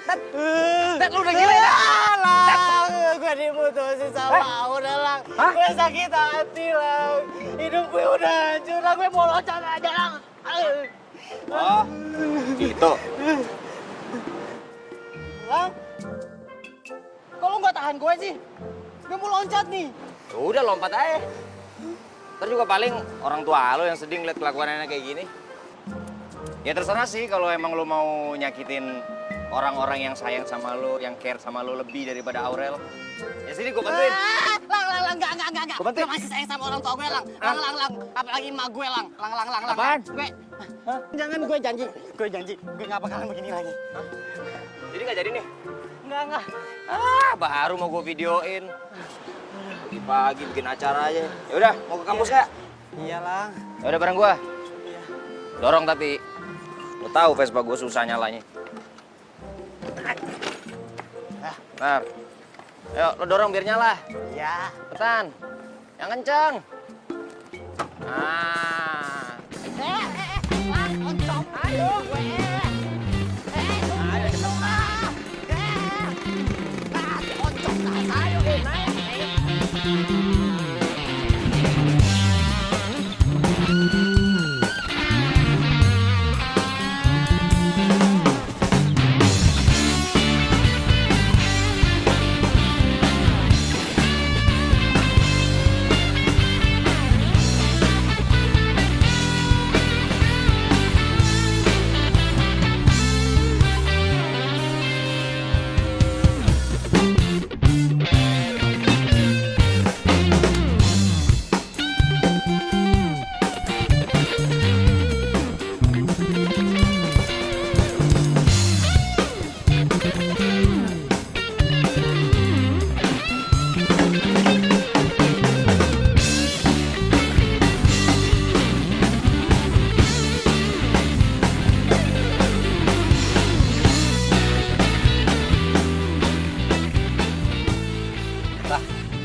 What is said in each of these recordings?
Tet, lu udah gila ya? Lang, gue diputusin sama udah Lang. Gue sakit hati Lang. Hidup gue udah hancur Lang, gue mau loncat aja Lang. Oh, gitu. Lang, kok lu gak tahan gue sih? Gue mau loncat nih. Udah lompat aja. Ntar juga paling orang tua lo yang sedih ngeliat kelakuan kayak gini. Ya terserah sih kalau emang lo mau nyakitin orang-orang yang sayang sama lo, yang care sama lo lebih daripada Aurel. Ya sini gue bantuin. Lang, enggak. Gua bantuin. Gue masih sayang sama orang tua gue, Lang. Lang. Apalagi emak gue, Lang. Lang. Apaan? Gue, jangan, gue janji. Gue gak bakalan begini lagi. Jadi nggak jadi nih? Enggak. Baru mau gue videoin. Pagi-pagi bikin acara aja. Ya udah, mau ke kampus nggak? Iya, Lang. Ya udah bareng gue. Iya. Dorong tapi. Lo tahu Vespa gue susah nyalanya. Nah, ayo lo dorong biar nyala. Iya. Cepetan, yang kenceng. Nah, Lang, oncom. Ayo, gue. Ayo, cepet, Lang. Oncom, ayo, naik.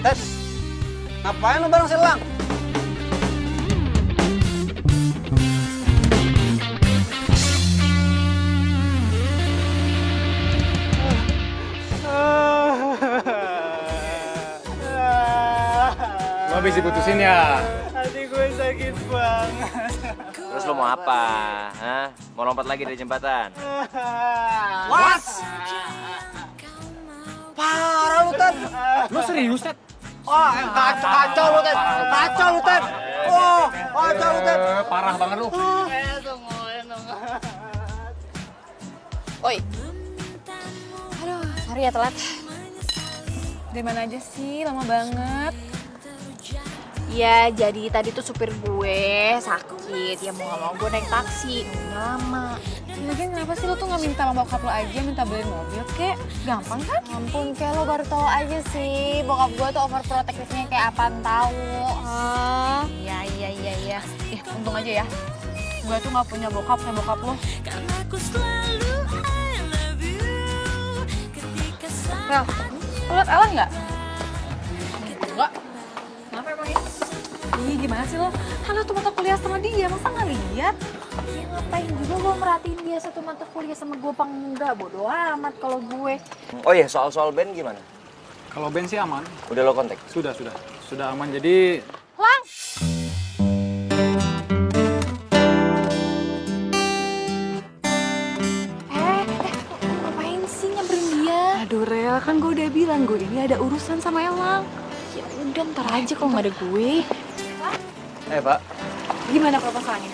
Ted, ngapain lu bareng si Lang? Lo habis diputusin ya? Hati gue sakit banget. terus lo mau apa? Hah? Mau lompat lagi dari jembatan? Was! Parah lu, Ted. Lo serius, Ted? Wah, kacau lu, Ted. Kacau lu, Ted. Oh, kacau lu, Ted. Parah banget lu. Oi. Aduh, sorry ya telat. Dari mana aja sih? Lama banget. Ya, jadi tadi tuh supir gue sakit. Ya mau gak mau gue naik taksi. Nunggunya lama. Lagian kenapa sih lo tuh gak minta sama bokap lo aja, minta beliin mobil kek? Gampang kan? Ampun, kayak lo baru tau aja sih. Bokap gue tuh overprotectivenya kayak apaan tahu. Iya. Untung aja ya. Gue tuh gak punya bokap kayak bokap lo. Well, lo liat Ella nggak? Enggak. Kenapa emangnya? Ih, gimana sih lo? Kan lo tuh mata kuliah sama dia, masa nggak lihat? Ya ngapain juga gue merhatiin dia satu mata kuliah sama gue apa enggak. Bodo amat kalau gue. Oh iya, soal band gimana? Kalau band sih aman. Udah lo kontak? Sudah aman. Jadi Lang! Ngapain sih nyamperin dia? aduh Rel, kan gue udah bilang gue ini ada urusan sama Elang. Ya udah ntar aja kalau nggak ada gue. Pak. Gimana proposalnya?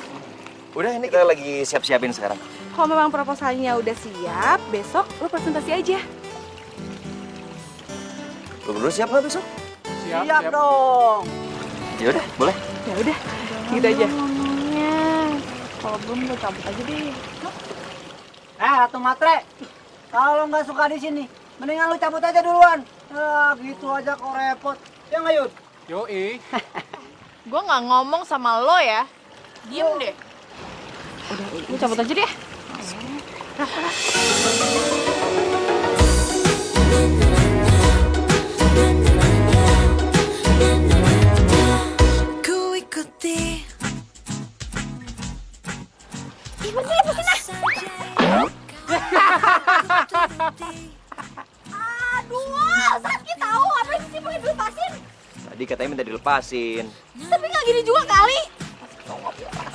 Udah, ini kita lagi siap-siapin sekarang. Kalau memang proposalnya udah siap, besok lo presentasi aja. Lo berdua siap nggak besok? Siap dong. Ya udah, boleh. Ya udah, gitu aja. Ngomongnya. Kalau belum gue cabut aja deh. Ratu Matre, kalau nggak suka di sini, mendingan lu cabut aja duluan. Gitu aja kok repot. Ya nggak, Yud? yoi. Gue nggak ngomong sama lo ya. Diem deh. Udah, lu cabut aja deh. Ku ikuti. Ih, lepasin ah. Tadi katanya minta dilepasin. Tapi nggak gini juga kali.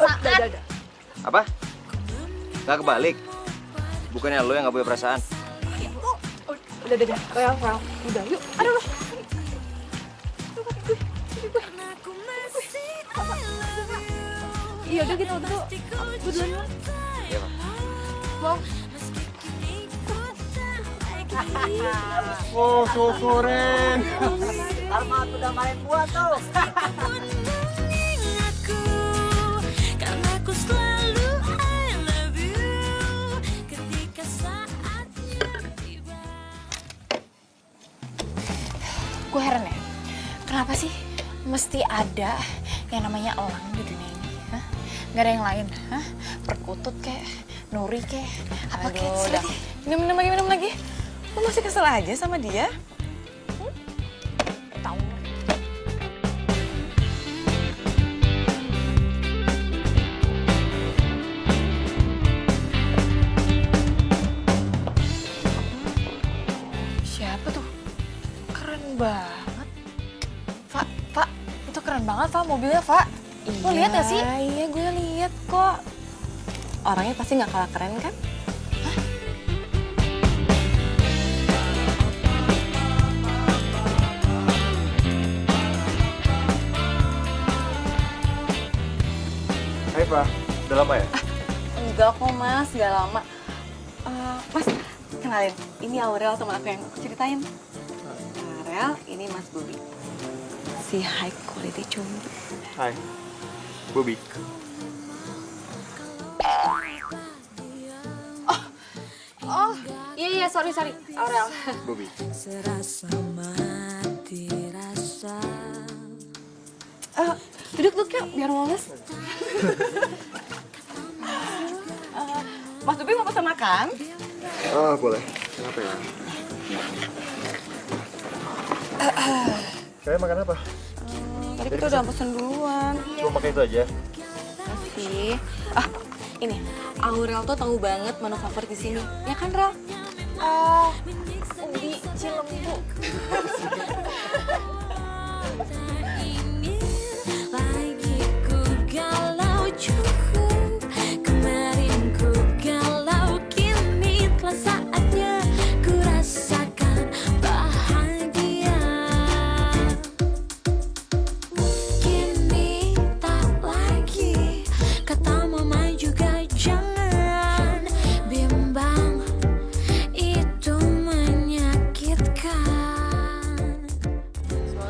Perasaan. Apa? Gak kebalik? Bukannya lo yang gak punya perasaan? Udah. Rel. Udah, yuk. Aduh, loh. Iya udah gitu dulu. Gue duluan lah. Iya, Pak. Wow. Oh, syukurin. Arma udah main buat tuh. Gue heran ya, kenapa sih mesti ada yang namanya elang di dunia ini? Hah? Gak ada yang lain? Hah? Perkutut kek, Nuri kek, apa kek? Udah. Minum lagi. Lu masih kesel aja sama dia? Tahu. Siapa tuh? Keren banget. Pak, itu keren banget, Pak, mobilnya, Pak. Lo lihat gak sih? Iya, gue lihat kok. Orangnya pasti nggak kalah keren kan? Hai Pak, udah lama ya? Enggak kok mas, nggak lama. Mas, kenalin, ini Aurel teman aku yang aku ceritain. Aurel, ini Mas Bobi. Si high quality cumbu. Hai, Bobi. Oh, iya, sorry, Aurel. Bobi. Duduk yuk, biar lules. Mas Bobi mau pesan makan? Oh, boleh. Kenapa ya? Kalian makan apa? Tadi kita udah pesen duluan. Cuma pakai itu aja. Masih. Ini, Aurel tuh tahu banget menu favorit di sini. Ya kan, Rel? Ubi Cilembu.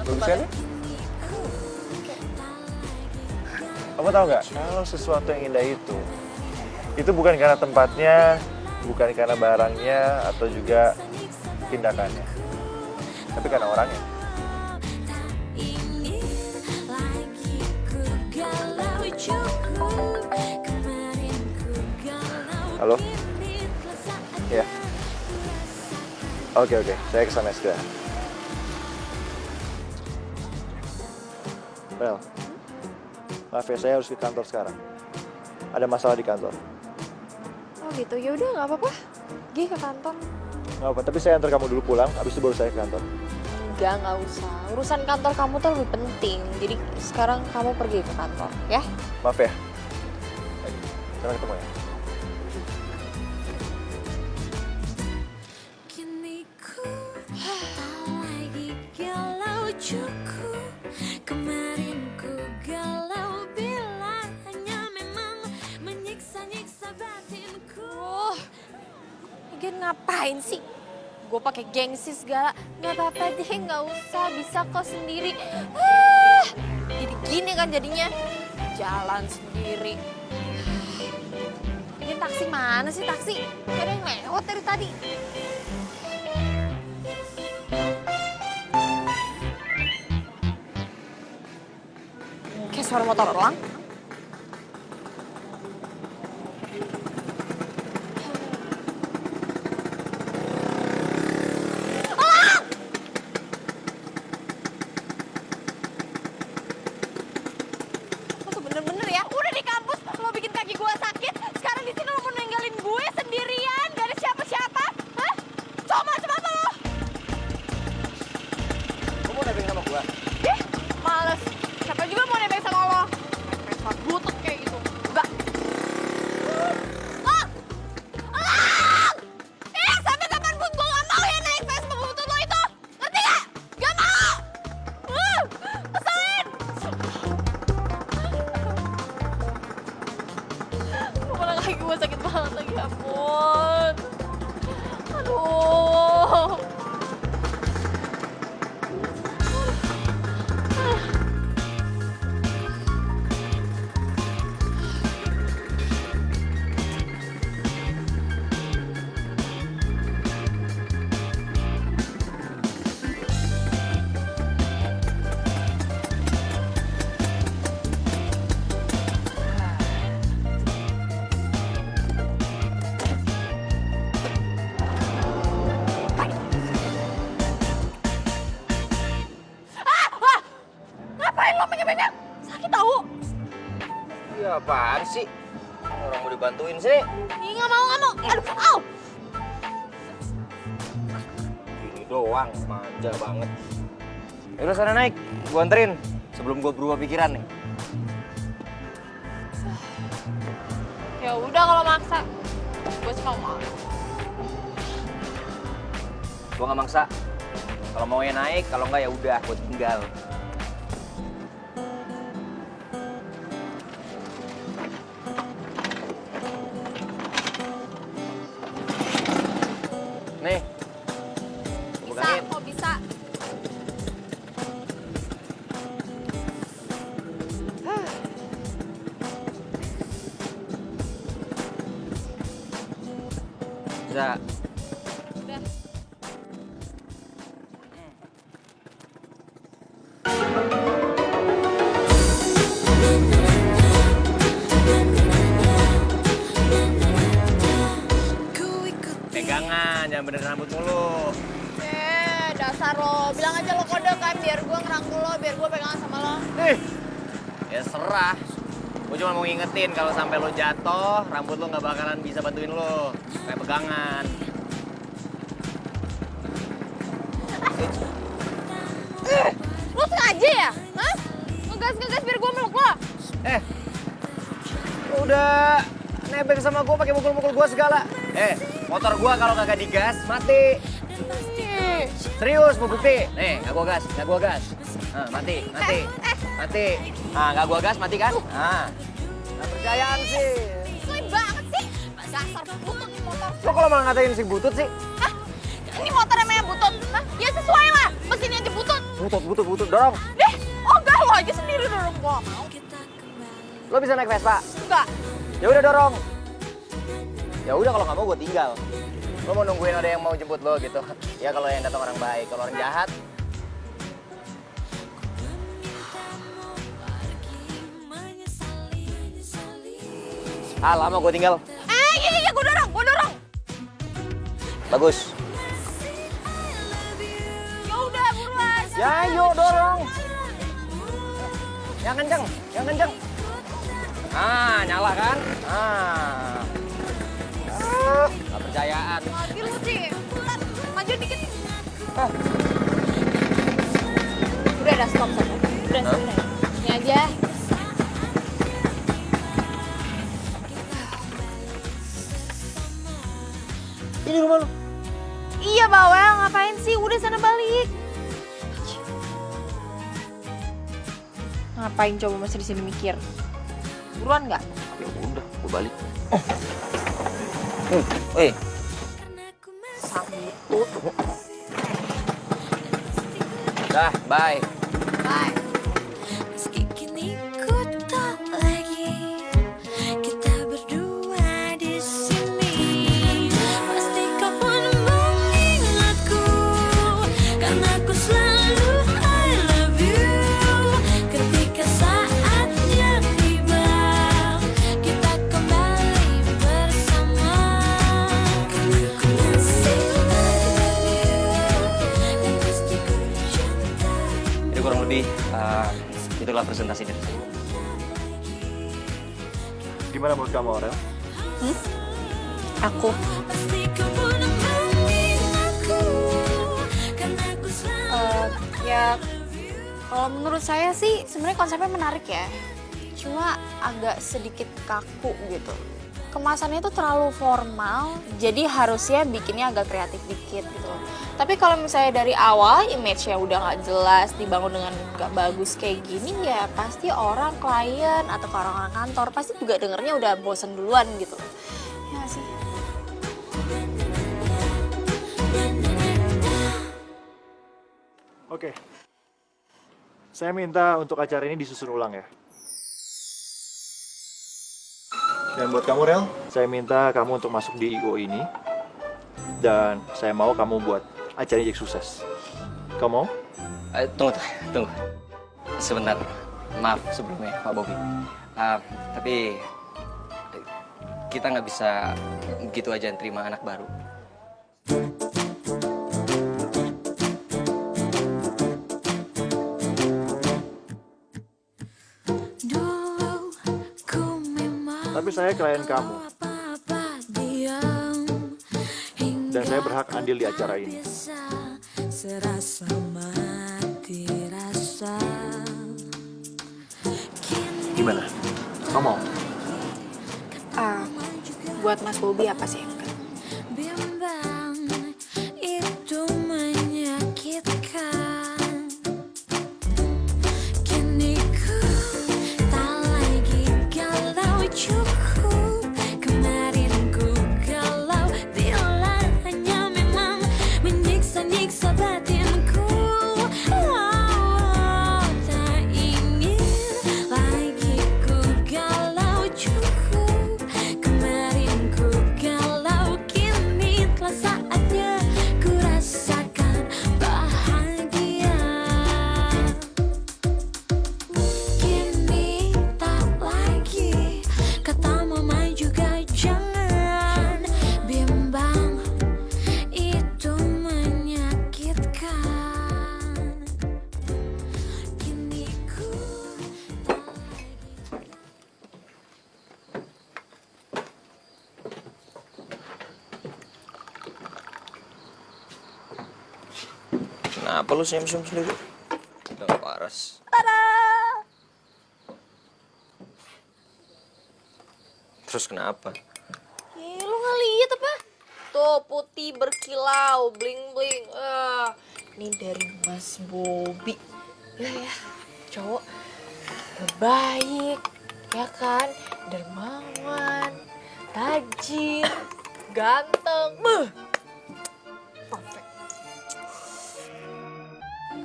Bagus kan? Kamu tahu nggak, kalau sesuatu yang indah itu bukan karena tempatnya, bukan karena barangnya, atau juga tindakannya, tapi karena orangnya. Halo? Ya. Oke, saya kesana segera. Well, maaf ya, saya harus ke kantor sekarang. Ada masalah di kantor. Oh gitu, ya udah nggak apa-apa. Gi ke kantor. Nggak apa, tapi saya antar kamu dulu pulang, habis itu baru saya ke kantor. Nggak usah. Urusan kantor kamu tuh lebih penting. Jadi sekarang kamu pergi ke kantor, ya? Maaf ya. Baik, sampai ketemu ya. Lagian ngapain sih? Gue pakai gengsi segala. Nggak apa-apa deh, nggak usah. Bisa kok sendiri. Jadi gini kan jadinya. Jalan sendiri. Ini taksi mana sih taksi? Gak ada yang lewat dari tadi. Kayak suara motor elang. Lo tuh bener-bener ya, udah di kampus lo bikin kaki gue sakit. Sekarang di sini lo mau ninggalin gue sendirian, gak ada siapa-siapa. Hah? Cowok macam apa lo? Kamu mau nebeng sama gua? Eh, Keselin! Kepala kaki gue sakit banget lagi, ampun. Aduh. Ngapain lo penyek-penyek? Sakit tahu. Iya apaan sih? Orang mau dibantuin sih. Ih, nggak mau. Aduh, au. Gini doang, manja banget. Yaudah sana naik, gua anterin. Sebelum gua berubah pikiran nih. Ya udah kalau maksa. Gue sih mau. Gua nggak maksa. Kalau maunya naik, kalau nggak ya udah, gua tinggal. Nih. Gua Bisa, pegangin. kok bisa. Bisa. Udah. Pegangan, jangan bener rambut mulu. Dasar lo. Bilang aja lo kode kan biar gue ngerangkul lo, biar gue pegangan sama lo. Ya serah. Gue cuma mau ngingetin kalau sampai lo jatuh, rambut lo nggak bakalan bisa bantuin lo. Kayak pegangan. Lo sengaja ya? Hah? Ngegas biar gue meluk lo? Lo udah nebeng sama gue pakai mukul-mukul gue segala. Motor gue kalau kagak digas mati. Serius, mau bukti? Nih, nggak gua gas. Nah, mati. Nah, nggak gua gas, mati kan? Nah, nggak percayaan sih. Sulit banget sih. Dasar butut nih motor. Lo kalau malah ngatain si butut sih? Hah? Ini motor emangnya butut? Hah? Ya sesuai lah. Mesinnya aja butut. Butut, dorong. Deh, oh enggak lo aja sendiri dorong. Gua nggak mau. Lo bisa naik Vespa? Enggak. Ya udah dorong. Ya udah kalau nggak mau gue tinggal. Lo mau nungguin ada yang mau jemput lo gitu. Ya kalau yang datang orang baik, kalau orang jahat. Lama gue tinggal. Iya, gue dorong. Bagus. Ya udah buruan. Ya yuk dorong. Yang kenceng. Nyala kan? Gak percayaan. Mati lu sih. Maju dikit. Udah stop. Udah. Ini aja. Ini rumah lo. Iya Bawel, ngapain sih? Udah sana balik. Ngapain coba masih di sini mikir? Buruan nggak? Ya udah, gue balik. Sambut. Dah, bye. Bye. Meski kini ku tak lagi, kita berdua di sini. Pasti kau pun mengingatku, karena ku selalu I love you. Ketika saatnya tiba, kita kembali bersama. Karena ku masih love you, dan pasti ku cinta. Jadi kurang lebih itulah presentasi dari saya. Gimana menurut kamu, Aurel? Aku. Pasti kau pun mengingatku, karena ku selalu Ya, kalau menurut saya sih sebenarnya konsepnya menarik ya. Cuma agak sedikit kaku gitu. kemasannya itu terlalu formal, jadi harusnya bikinnya agak kreatif dikit gitu. Tapi kalau misalnya dari awal image-nya udah nggak jelas, dibangun dengan nggak bagus kayak gini, ya pasti orang klien atau orang-orang kantor pasti juga dengernya udah bosen duluan gitu. Ya nggak sih? Oke. Saya minta untuk acara ini disusun ulang ya. Dan buat kamu, Rel, saya minta kamu untuk masuk di IO ini. Dan saya mau kamu buat acara ini jadi sukses. Kamu mau? Tunggu. Sebentar. Maaf sebelumnya, Pak Bobby. Tapi kita nggak bisa gitu aja terima anak baru. Dulu ku memang Tapi saya klien kamu. apa-apa diam Dan saya berhak andil di acara ini. serasa mati rasa. Gimana? Kamu mau? Buat Mas Bobby apa sih yang enggak? Bimbang itu menyakitkan. Kini ku tak lagi galau, cukup kemarin ku galau. Bila hanya memang menyiksa-nyiksa batinku. Tak ingin lagi ku galau, cukup kemarin ku galau. Kini telah saatnya ku rasakan bahagia. Kini tak lagi kata mama juga jangan bimbang, itu menyakitkan. Kini ku tak lagi. Kenapa lu senyum-senyum sendiri? Udah nggak waras. Terus kenapa? Lu nggak lihat apa? Tuh putih berkilau, bling-bling. Ini dari Mas Bobby. Ya, cowok baik, ya kan? Dermawan, rajin, ganteng. Perfect.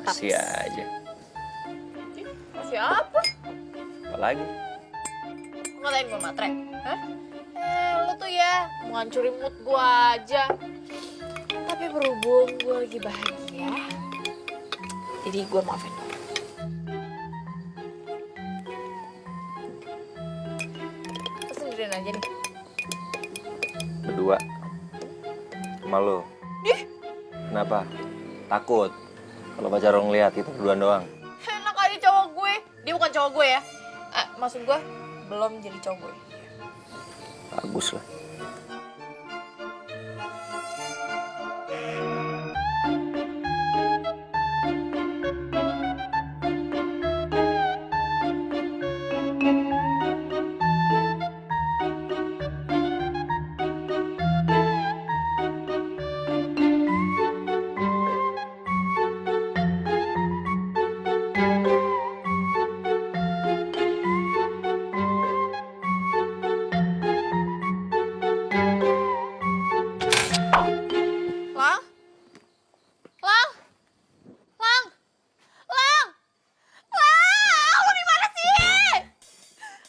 Kasih aja. Masih apa? Apa lagi? Ngatain gue matre? Hah? Lu tuh ya mau ngancurin mood gue aja. Tapi berhubung gue lagi bahagia, jadi gue maafin lo. Lu sendirian aja nih. Berdua. Sama lu. Kenapa? Takut? Kalau pacar lo ngeliat kita berduaan doang. Enak aja cowok gue. Dia bukan cowok gue ya. Maksud gue belum jadi cowok gue. Bagus lah. Lu di mana sih?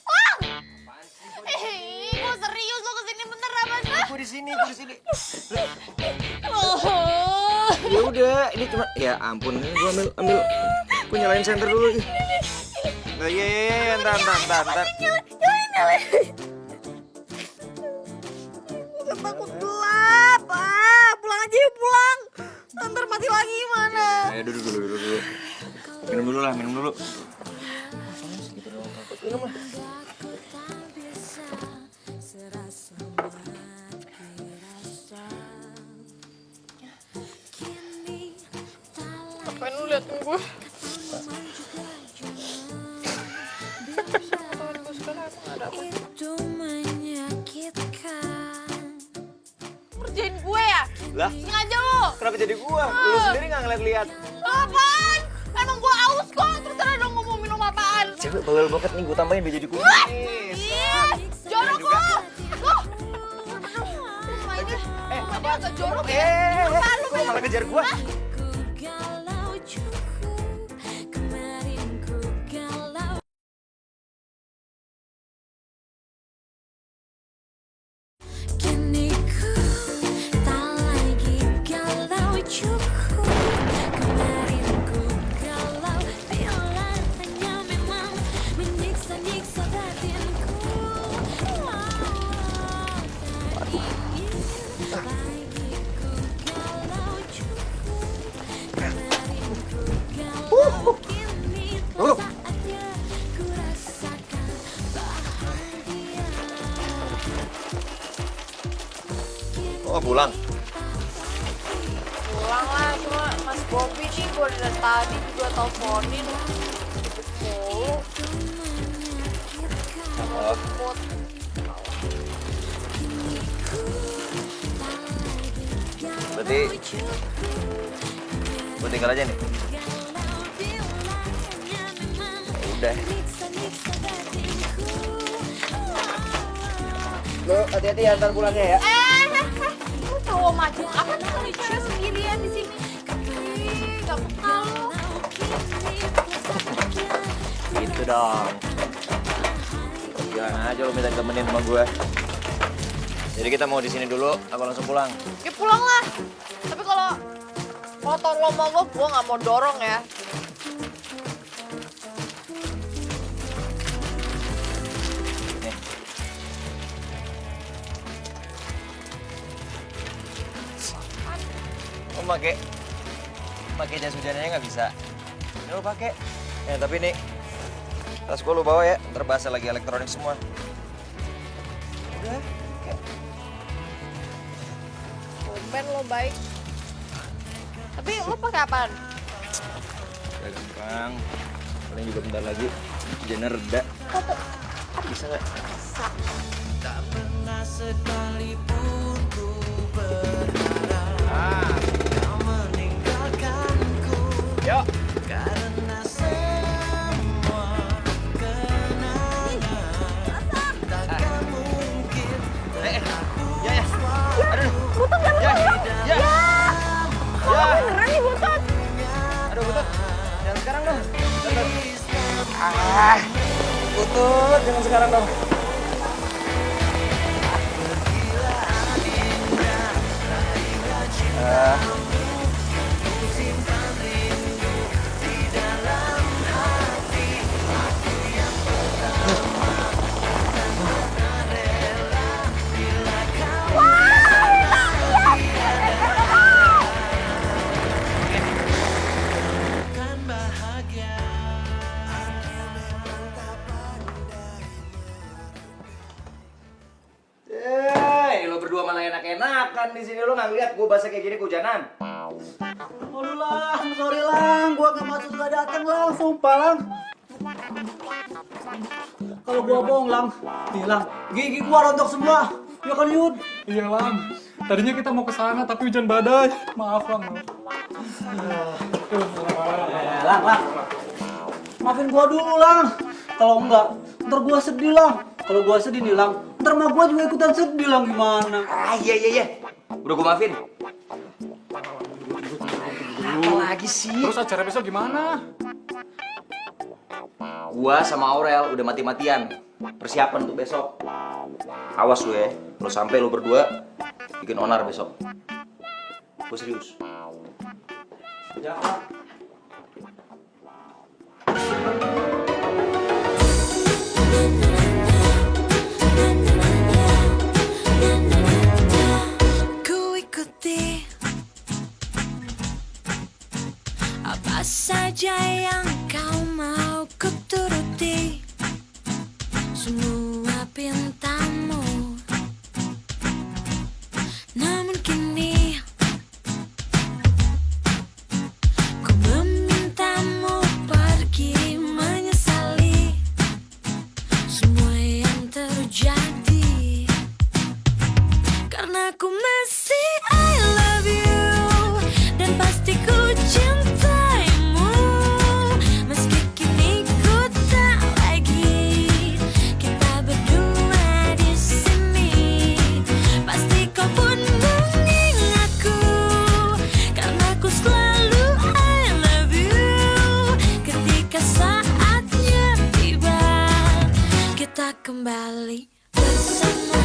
Lang! Gue serius lo kesini bener apa sih? Gue di sini. Ya udah, ini cuma ya ampun, ini gue ambil gue nyalain senter dulu. Nah, iya, entar. Gue takut gelap. Pulang aja yuk, pulang. Ntar mati lagi gimana? Ayo duduk. Minum dulu lah. Minum lah. Ngapain lu liatin gue? Itu menyakitkan. Lah, Sengaja lo. kenapa jadi gua? Lu sendiri nggak ngeliat-liat. Apaan? Emang gua aus kok. Terserah dong mau minum apaan. Cewek bawel banget nih, gua tambahin biar jadi kumis. Ih, jorok lo. Loh. Mainnya. Apa agak jorok ya? Kok malah kejar gua? Ku galau cukup, kemarin ku galau. Kini ku tak lagi galau cukup, kemarin ku galau bila hanya memang menyiksa-nyiksa batinku. Tak ingin lagi ku galau cukup, kemarin ku galau kini telah saatnya ku rasakan bahagia. Oh, pulang. Pulang lah, cuma Mas Bobby nih gue dari tadi juga teleponin. Mulu. Mau jemput. Berarti gua tinggal aja nih. Ya udah. Lo hati-hati ya ntar pulangnya ya. Lu tahu macam apa nih kalau cewek sendirian di sini? Ih, gak peka lu. Gitu dong. Jangan aja lo minta temenin sama gue. Jadi kita mau di sini dulu, aku langsung pulang. Ya pulang lah. Tapi kalau motor lo mogok, gue nggak mau dorong ya. Nih. Oh, pakai jas hujannya nggak bisa. Ini lo pakai. Tapi nih tas gue lo bawa ya, ntar basah lagi elektronik semua. Udah, oke. Tumben lo baik. Tapi lo pakai apaan? Udah gampang. Paling juga bentar lagi hujannya reda. Bisa nggak? Yuk. Beneran nih butut. Aduh, Butut. Jangan sekarang dong. Butut, jangan sekarang dong. Lo berdua malah enak-enakan di sini, lo nggak ngeliat gue basah kayak gini kehujanan. Aduh Lang, sorry Lang, gua gak maksud gak dateng Lang, sumpah Lang. Kalau gua bohong Lang, nih Lang, gigi gua rontok semua. Ya kan Yud? Iya Lang, tadinya kita mau ke sana tapi hujan badai. Maaf Lang. Lang, maafin gua dulu Lang. Kalau enggak, ntar gua sedih Lang. Kalau gua sedih nih Lang, ntar mah gua juga ikutan sedih Lang, gimana? Iya. Udah gue maafin. Apa lagi sih? Terus acara besok gimana? Gua sama Aurel udah mati-matian persiapan untuk besok. Awas lu ya, kalau sampai lu berdua bikin onar besok. Gue serius. Ya Lang. Ku ikuti apa saja yang kau mau, ku turuti semua pintamu. Namun kini ku kita kembali bersama.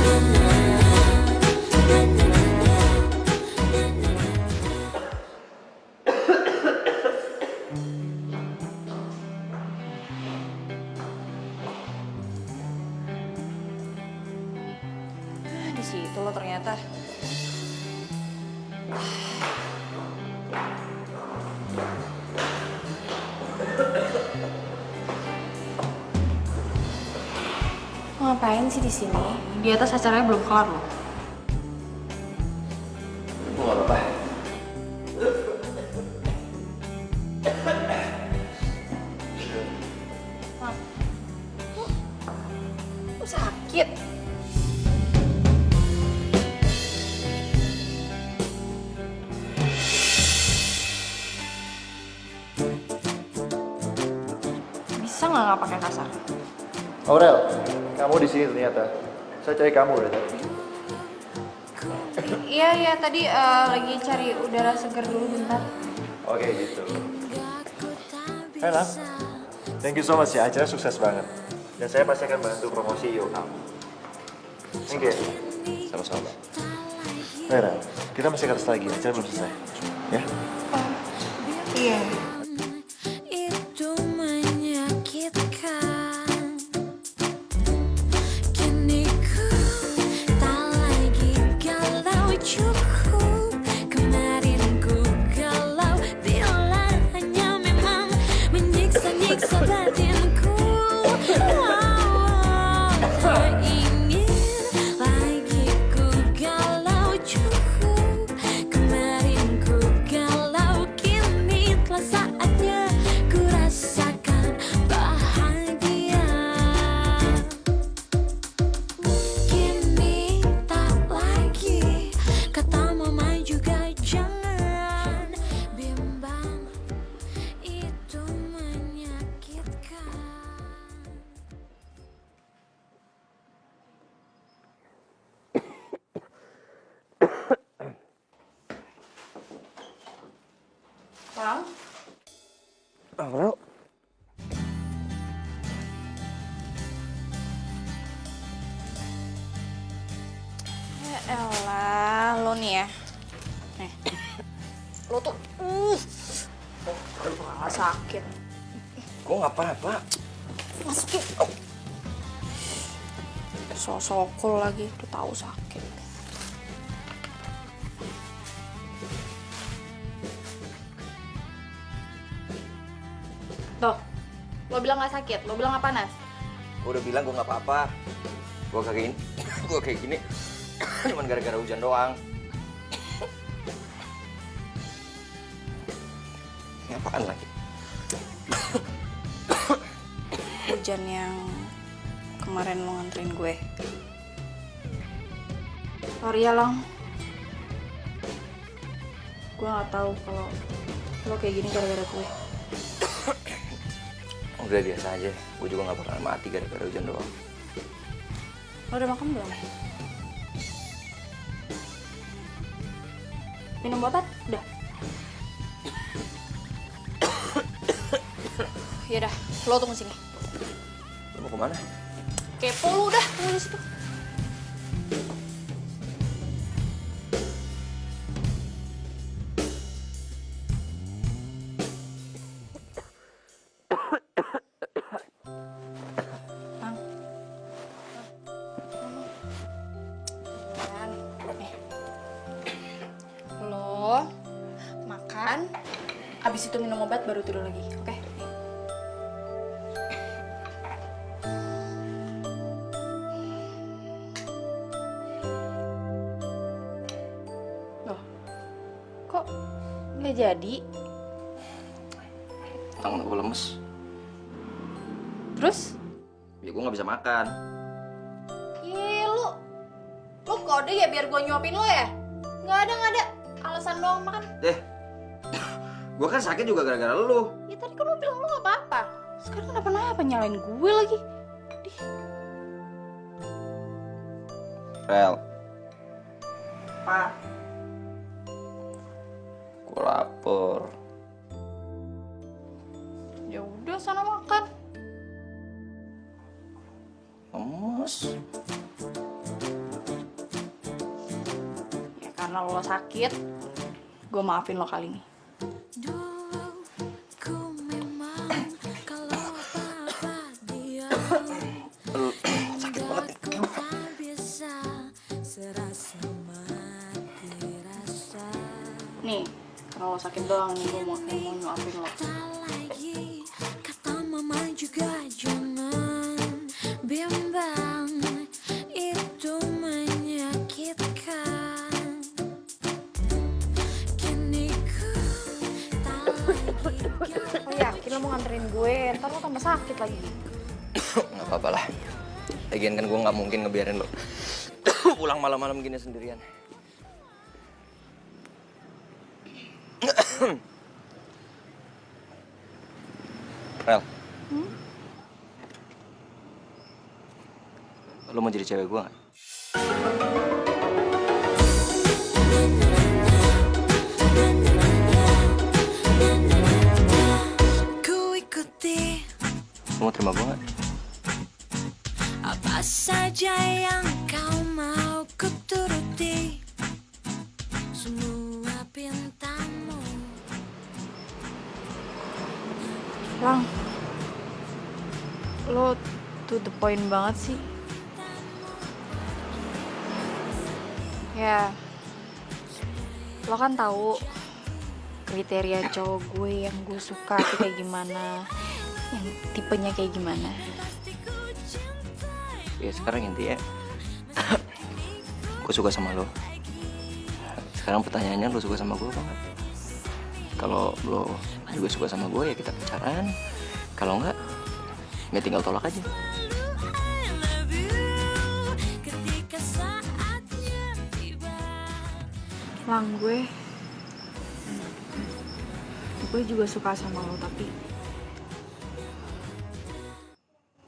Di situ lo ternyata. Lo ngapain sih di sini? Di atas acaranya belum kelar loh. Gue gak apa-apa. Lo sakit. Bisa nggak pakai kasar? Aurel, kamu di sini ternyata. Saya cari kamu udah tadi. Iya, tadi lagi cari udara segar dulu bentar. Oke gitu. Enak. Thank you so much ya, acara sukses banget. Dan saya pasti akan bantu promosi IO kamu. Thank you. Sama-sama. Vera, kita masih kertas lagi, acara belum selesai. Ya? Iya. Itu menyakitkan. Kini ku tak lagi galau, cukup. Kemarin ku galau bila hanya memang menyiksa-nyiksa batinku. Tak ingin lagi ku galau, cukup. Kemarin ku galau, kini telah saatnya ku rasakan bahagia. Kini tak lagi kata mama juga jangan bimbang, itu menyakitkan. Bang, Aurel. ya elah, lo nih ya. Nih. Lo tuh, kepala sakit. Gue gak apa-apa. Masukin. Sosokol lagi, udah tahu sakit. Tuh, lo bilang gak sakit, lo bilang gak panas. Gue udah bilang gue gak apa-apa. Gue kayak gini. Gue kayak gini. Cuman gara-gara hujan doang. Ini apaan lagi? Hujan yang kemarin lo nganterin gue. Sorry ya, Lang. Gue gak tahu kalau lo kayak gini gara-gara gue. Udah biasa aja. Gue juga gak bakalan mati gara-gara hujan doang. Lo udah makan belum? Minum obat? Udah. Yaudah, lo tunggu sini. Lu mau kemana? Kepo lu udah, tunggu di situ. Bang. Makan. Nih. Lo makan, abis itu minum obat baru tidur lagi, oke? Nih. Loh, kok nggak jadi? Tangan gue lemes. Terus? Ya gue gak bisa makan. Ih, lu kode ya biar gue nyuapin lo ya? Nggak ada. Alasan doang makan. Gue kan sakit juga gara-gara lu. Ya tadi kan lo bilang lo nggak apa-apa. Sekarang kenapa nyalain gue lagi? Dih. Rel, Pak. gue lapar. Ya udah sana makan. Kamu terus? Ya karena lo sakit, gue maafin lo kali ini. Dulu ku memang kalau apa-apa dia sakit banget ku tak bisa serasa mati rasa. Nih, karena lo sakit doang nih, gue mau nyuapin lo. Tak lagi kata mama juga jangan bimbang, itu menyakitkan. Kini ku tak lagi Lo yakin lo mau nganterin gue? Ntar lo tambah sakit lagi. Nggak apa-apa lah. Lagian kan gue nggak mungkin ngebiarin lo pulang malam-malam gini sendirian. Rel. Lo mau jadi cewek gue nggak? ku ikuti Lo mau terima gue nggak? apa saja yang kau mau ku turuti semua pintamu. Lang, lo to the point banget sih. Ya, lo kan tahu kriteria cowok gue yang gue suka tuh kayak gimana, yang tipenya kayak gimana. Ya sekarang intinya gue suka sama lo. Sekarang pertanyaannya lo suka sama gue apa nggak? Kalau lo juga suka sama gue ya kita pacaran. Kalau enggak, ya tinggal tolak aja. I love you ketika saatnya tiba. Lang, gue juga suka sama lo, tapi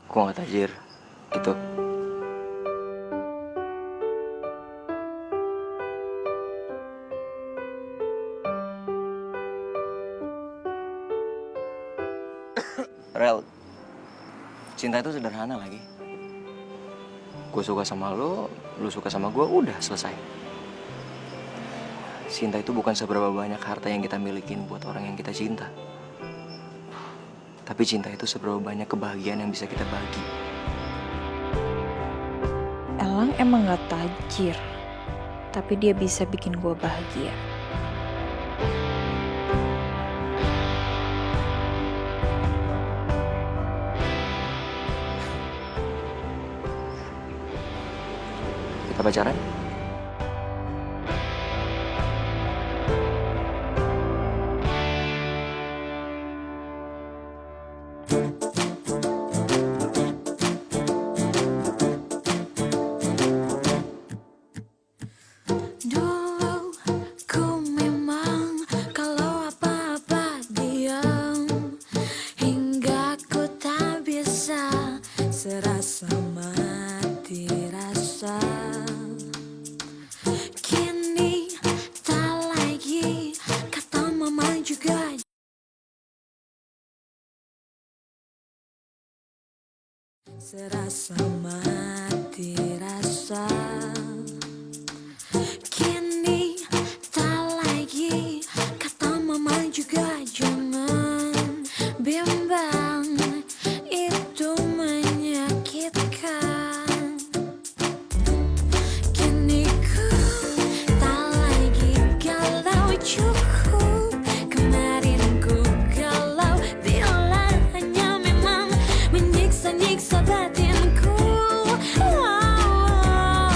Gue nggak tajir, gitu. Rel, cinta itu sederhana lagi. Gue suka sama lo suka sama gue, udah selesai. Cinta itu bukan seberapa banyak harta yang kita milikin buat orang yang kita cinta. Tapi cinta itu seberapa banyak kebahagiaan yang bisa kita bagi. Elang emang gak tajir, tapi dia bisa bikin gue bahagia. Kita pacaran? Dulu ku memang kalau apa-apa diam, hingga ku tak bisa serasa mati rasa. Kini tak lagi kata mama juga serasa mati rasa. Kini tak lagi kata mama juga jangan bimbang, itu menyakitkan. Kini ku tak lagi galau, cukup kemarin ku galau bila hanya memang menyiksa-nyiksa batinku. Oh, oh,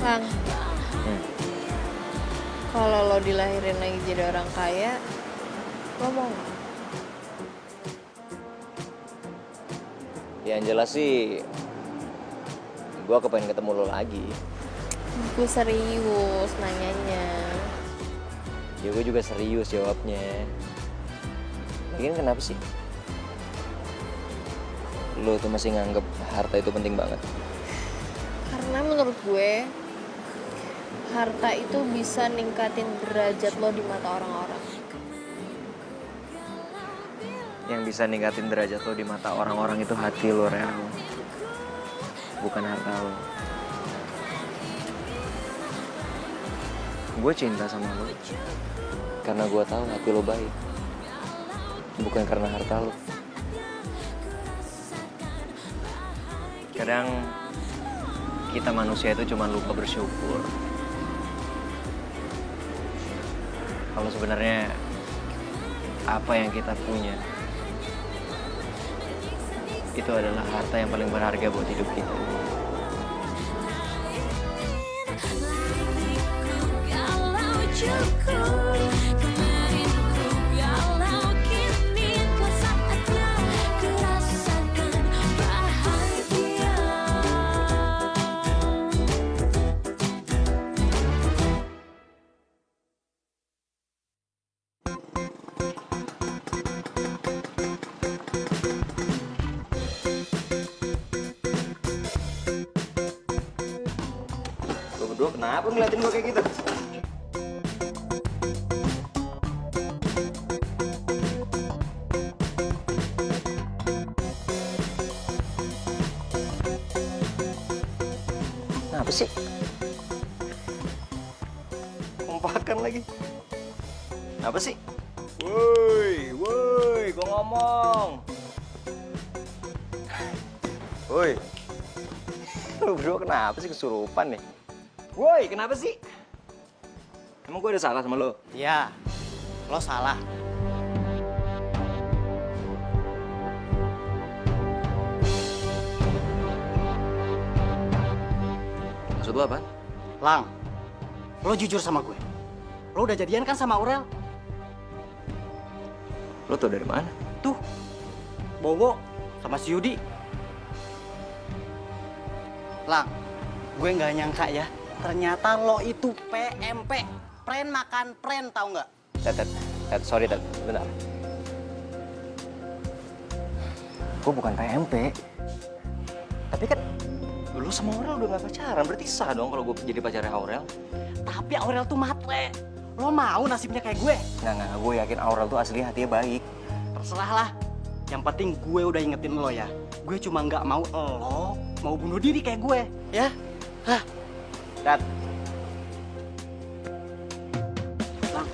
Lang, kalau lo dilahirin lagi jadi orang kaya, lo mau nggak? Ya yang jelas sih, gue kepengen ketemu lo lagi. Gue serius nanyanya. Ya gue juga serius jawabnya. Lagian kenapa sih? Lo tuh masih nganggep harta itu penting banget. Karena menurut gue, harta itu bisa ningkatin derajat lo di mata orang-orang. Yang bisa ningkatin derajat lo di mata orang-orang itu hati lo, Rel. Bukan harta lo. Gue cinta sama lo karena gue tahu hati lo baik. Bukan karena harta lo. Kadang kita manusia itu cuma lupa bersyukur. Kalau sebenarnya apa yang kita punya itu adalah harta yang paling berharga buat hidup kita. Lo berdua kenapa ngeliatin gue kayak gitu? Kenapa sih? Kompakan lagi. Apa sih? Woi, gue ngomong. Woi. Lo berdua kenapa sih kesurupan nih? Woi, kenapa sih? Emang gue ada salah sama lo? Iya, lo salah. Maksud lo apa? Lang, lo jujur sama gue. Lo udah jadian kan sama Aurel? Lo tau dari mana? Tuh, Bowo sama si Yudi. Lang, gue nggak nyangka ya. Ternyata lo itu PMP. Pren makan pren, tau nggak? Ted, sorry Ted, bentar. Gue bukan PMP. Tapi kan lu sama Aurel udah gak pacaran, berarti sah dong kalau gue jadi pacarnya Aurel. Tapi Aurel tuh matre. Lo mau nasibnya kayak gue? Nggak, gue yakin Aurel tuh asli hatinya baik. Terserah lah. Yang penting gue udah ingetin lo ya. Gue cuma nggak mau lo mau bunuh diri kayak gue, ya? Hah? Ted, Lang,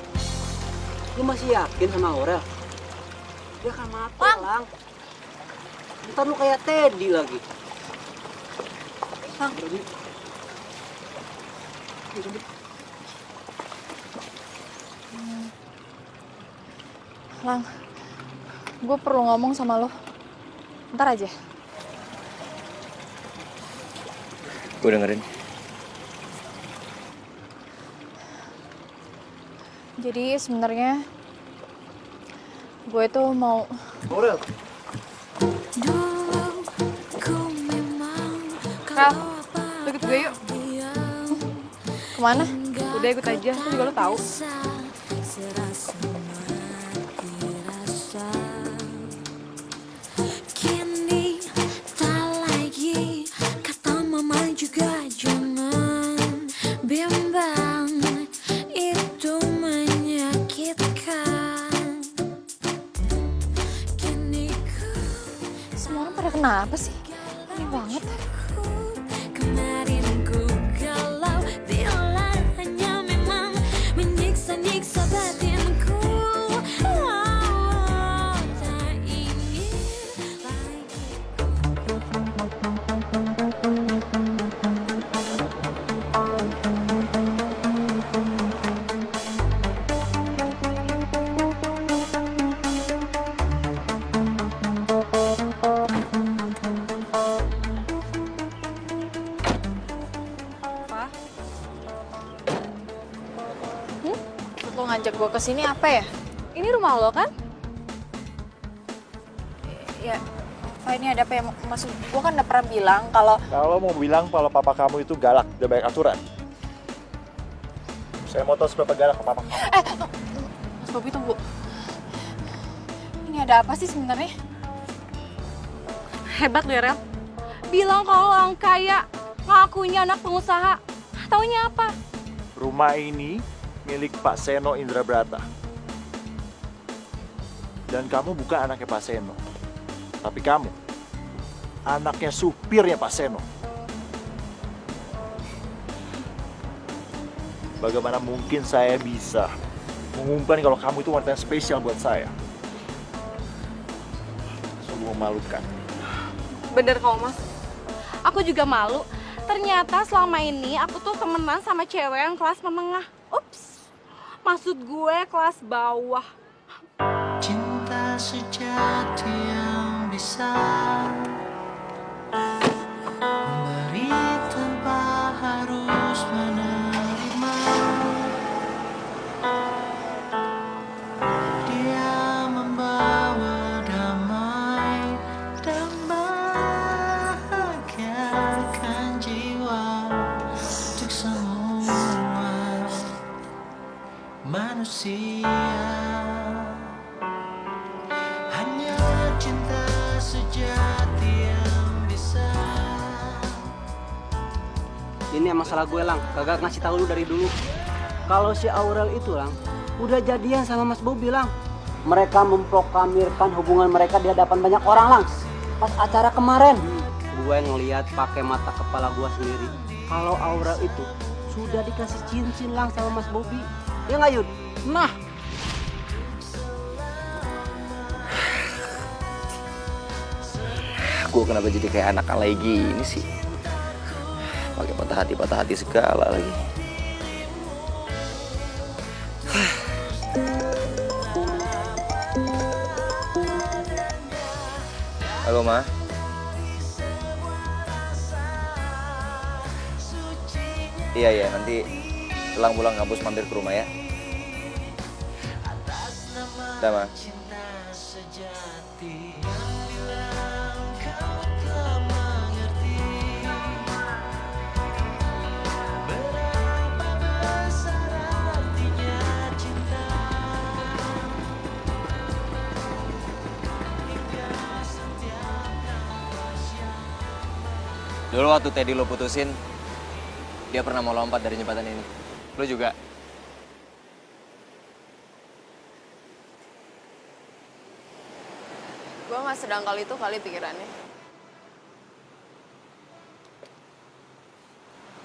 lu masih yakin sama Aurel? Dia kan mati, Lang. Ntar lu kayak Teddy lagi. Lang, Lang, gue perlu ngomong sama lo. Ntar aja. gue dengerin. Jadi sebenarnya gue tuh mau. Aurel, Kal, lo ikut gue yuk. Kemana? Udah ikut aja, aku juga lo tahu. Kini tak lagi kata mama juga jangan bimbang, itu menyakitkan. Kini ku Semua orang pada kenapa sih? Aneh banget. kemarin ku galau bila hanya memang menyiksa-nyiksa batinku. Oh, tak ingin lagi. ngajak gue kesini apa ya? Ini rumah lo kan? Ya, Pak ini ada apa ya? Maksud gue kan udah pernah bilang kalau Kalau mau bilang kalau papa kamu itu galak, udah banyak aturan. Saya mau tahu seberapa galak ke papa kamu. Mas Bobby tunggu. Ini ada apa sih sebenarnya? Hebat lu ya, Rel. Bilang kalau orang kaya, ngakunya anak pengusaha. Taunya apa? Rumah ini milik Pak Seno Indrabrata. Dan kamu bukan anaknya Pak Seno. Tapi kamu, anaknya supirnya Pak Seno. Bagaimana mungkin saya bisa mengumumkan kalau kamu itu wanita yang spesial buat saya? Sungguh memalukan. Bener kok, Mas. Aku juga malu. Ternyata selama ini aku tuh temenan sama cewek yang kelas menengah. Ups. Maksud gue kelas bawah. Cinta sejati yang bisa memberi tanpa harus menerima. Dia membawa damai dan bahagiakan jiwa untuk semua manusia. Hanya cinta sejati yang bisa. Ini masalah gue, Lang. Kagak ngasih tahu lu dari dulu. Kalau si Aurel itu, Lang, udah jadian sama Mas Bobby, Lang. Mereka memproklamirkan hubungan mereka di hadapan banyak orang, Lang. Pas acara kemarin, gue ngeliat pakai mata kepala gue sendiri. Kalau Aurel itu sudah dikasih cincin, Lang, sama Mas Bobby. Ya nggak, Yud? Nah, Gue kenapa jadi kayak anak alay gini sih? Pakai patah hati segala lagi. Halo, Ma. Iya, nanti pulang kampus mampir ke rumah ya. Udah, Ma. Dulu waktu Teddy lo putusin, dia pernah mau lompat dari jembatan ini. Lo juga? Gue nggak sedangkal itu kali pikirannya.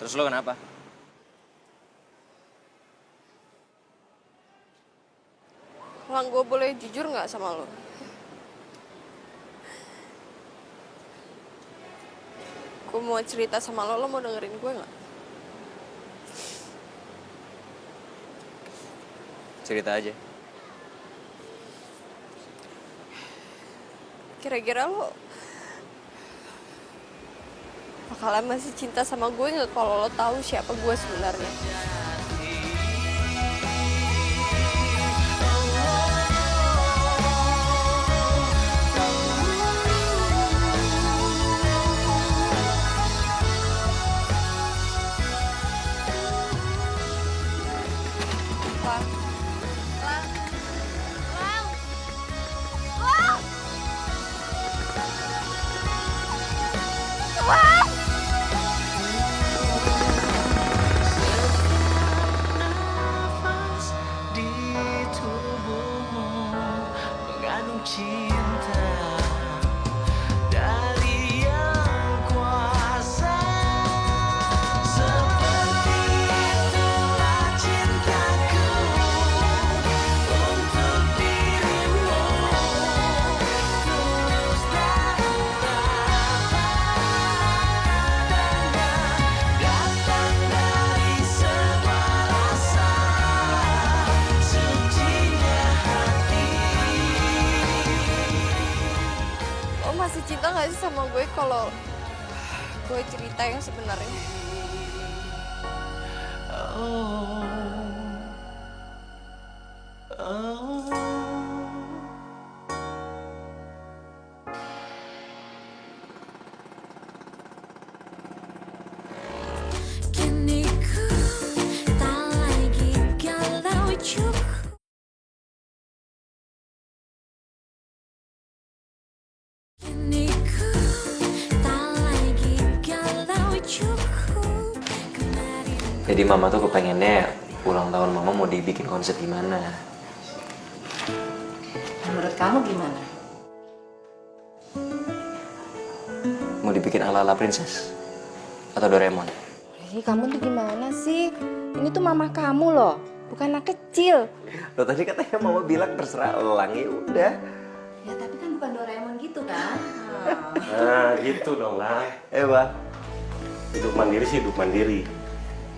Terus lo kenapa? Lang, gue boleh jujur nggak sama lo? Gue mau cerita sama lo mau dengerin gue nggak? Cerita aja. Kira-kira lo bakalan masih cinta sama gue nggak kalau lo tahu siapa gue sebenarnya? Nafas di tubuhmu mengandung cinta dari yang kuasa. Seperti itulah cintaku untuk dirimu, tulus dan datang dari sebuah rasa sucinya hati. Lo masih cinta nggak sih sama gue kalau gue cerita yang sebenarnya? Oh, Jadi mama tuh kepengennya ulang tahun mama mau dibikin konsep gimana? Menurut kamu gimana? Mau dibikin ala-ala princess? Atau Doraemon? Kamu tuh gimana sih? Ini tuh mama kamu loh, bukan anak kecil. Lo tadi katanya mama bilang terserah elang, ya udah. Ya tapi kan bukan Doraemon gitu kan? Nah gitu dong lah. Bah. Hidup mandiri sih hidup mandiri.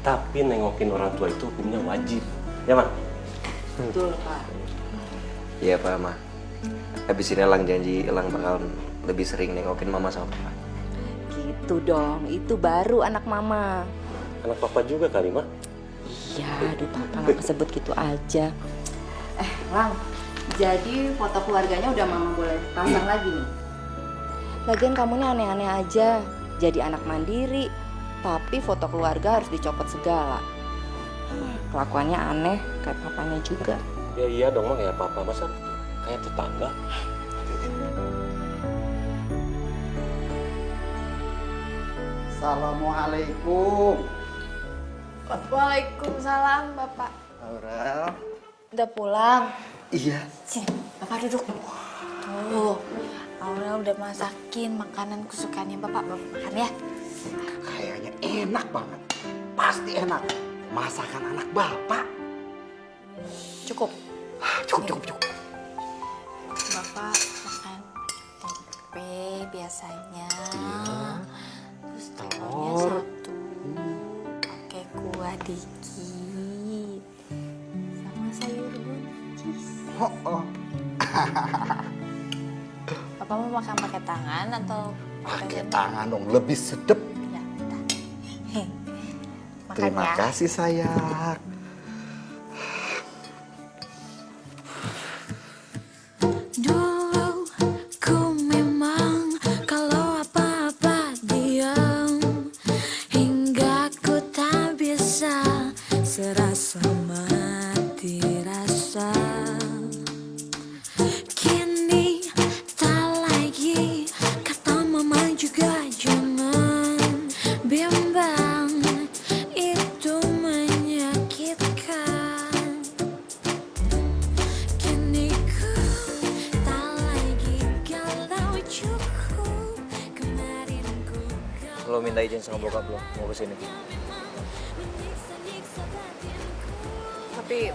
Tapi nengokin orang tua itu hukumnya wajib. Ya, Mak? Betul, Pak. Iya Pak, Ma. Habis ini Elang janji Elang bakal lebih sering nengokin mama sama papa. Gitu dong, itu baru anak mama. Anak papa juga kali, Mak. Iya, aduh papa nggak kesebut gitu aja. Lang, jadi foto keluarganya udah mama boleh pasang lagi nih. Lagian kamu nih aneh-aneh aja, jadi anak mandiri, tapi foto keluarga harus dicopot segala. Kelakuannya aneh, kayak papanya juga. Ya iya dong, Mak. Kayak papa, masa kayak tetangga. Assalamualaikum. Waalaikumsalam, Bapak. Aurel. Udah pulang? Iya. Sini, Bapak duduk. Tuh, Aurel udah masakin makanan kesukaannya Bapak. Bapak makan ya. Kayaknya enak banget. Pasti enak. Masakan anak bapak. Cukup. Cukup. Bapak makan tempe biasanya. Terus telurnya satu. Pakai kuah dikit. Sama sayur buncis. Oh. Bapak mau makan pakai tangan atau Pakai tangan dong, lebih sedep. Ya, bentar. Makan Terima ya. kasih sayang. Dulu ku memang kalau apa-apa diam, hingga ku tak bisa serasa mati rasa. Kini tak lagi kata mama juga jangan bimbang, itu menyakitkan. Kini ku tak lagi galau, cukup kemarin ku Lo minta izin sama bokap lo mau kesini. Tapi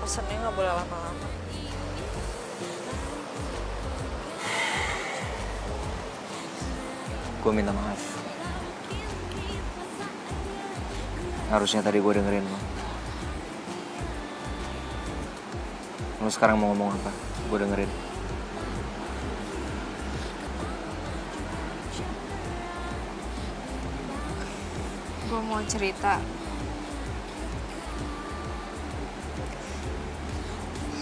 pesannya nggak boleh lama-lama. Gue minta maaf. Harusnya tadi gue dengerin lo. Lo sekarang mau ngomong apa? Gue dengerin. Gue mau cerita.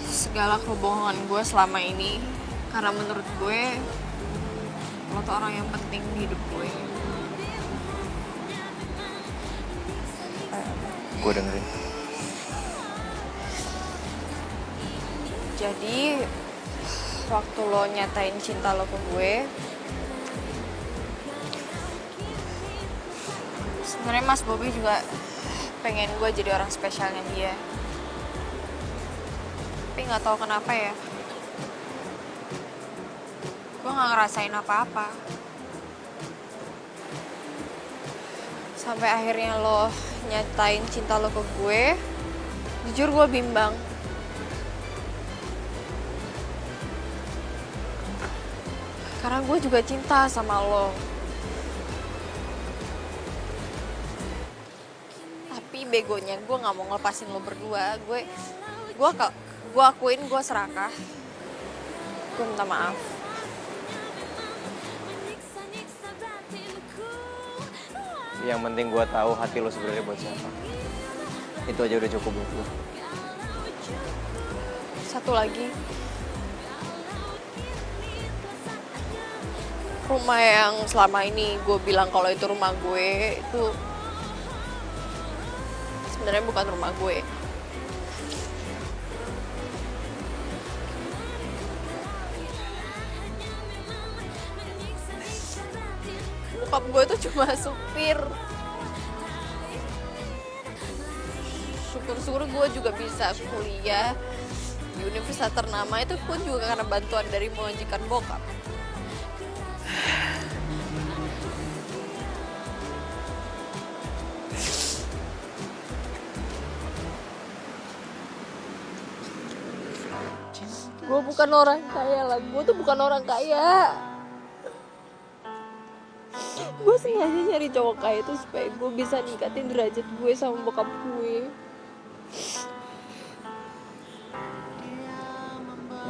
Segala kebohongan gue selama ini. Karena menurut gue, lo tuh orang yang penting di hidup gue. Gue dengerin. Jadi, waktu lo nyatain cinta lo ke gue, sebenarnya Mas Bobby juga pengen gue jadi orang spesialnya dia. Tapi nggak tahu kenapa ya, gue nggak ngerasain apa-apa. Sampai akhirnya lo nyatain cinta lo ke gue, jujur gue bimbang. Karena gue juga cinta sama lo. Tapi begonya gue nggak mau ngelepasin lo berdua. Gue akuin gue serakah. Gue minta maaf. Yang penting gue tahu hati lo sebenarnya buat siapa. Itu aja udah cukup buat gue. Satu lagi. Rumah yang selama ini gue bilang kalau itu rumah gue, itu sebenarnya bukan rumah gue. Bokap gue tuh cuma supir. syukur-syukur gue juga bisa kuliah di universitas ternama itu pun juga karena bantuan dari majikan bokap. Gue bukan orang kaya lah, gue tuh bukan orang kaya. Gue sengaja nyari cowok kaya itu supaya gue bisa ningkatin derajat gue sama bokap gue.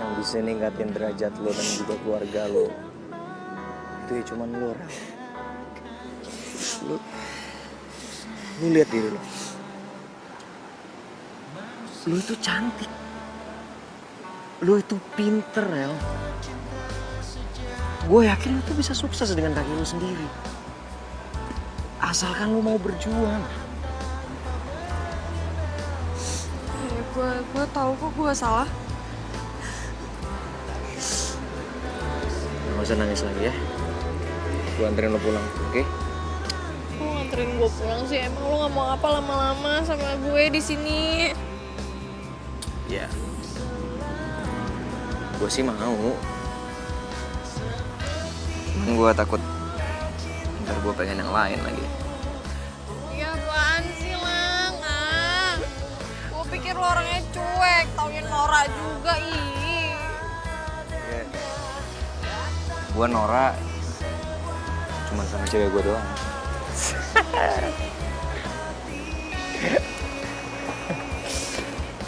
Yang bisa ningkatin derajat lo dan juga keluarga lo itu ya cuman lo, Rel. Lu lihat diri lo. Lu itu cantik. Lu itu pinter, Rel. Gue yakin lu tuh bisa sukses dengan kaki lu sendiri. Asalkan lu mau berjuang. Gue tahu kok gue salah. Gak usah nangis lagi ya. Gue anterin lo pulang, oke? Lu nganterin gue pulang sih, emang lu gak mau apa lama-lama sama gue di sini? Ya. Gue sih mau. Cuman gue takut ntar gue pengen yang lain lagi. Ya apaan sih, Lang? Gue pikir lu orangnya cuek, taunya Nora juga, ih. Gue Nora cuman sama cewek gue doang.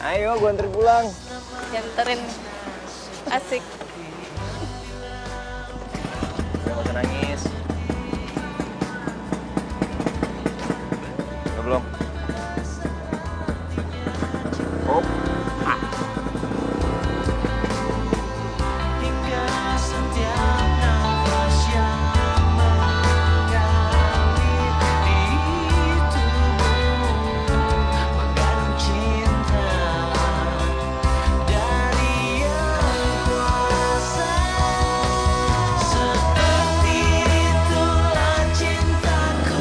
Ayo, gue anterin pulang. Nganterin. Asik. Gak usah nangis. Udah belum? Oh. Hingga setiap nafas yang mengalir di tubuhmu mengandung cinta dari yang kuasa. Seperti itulah cintaku.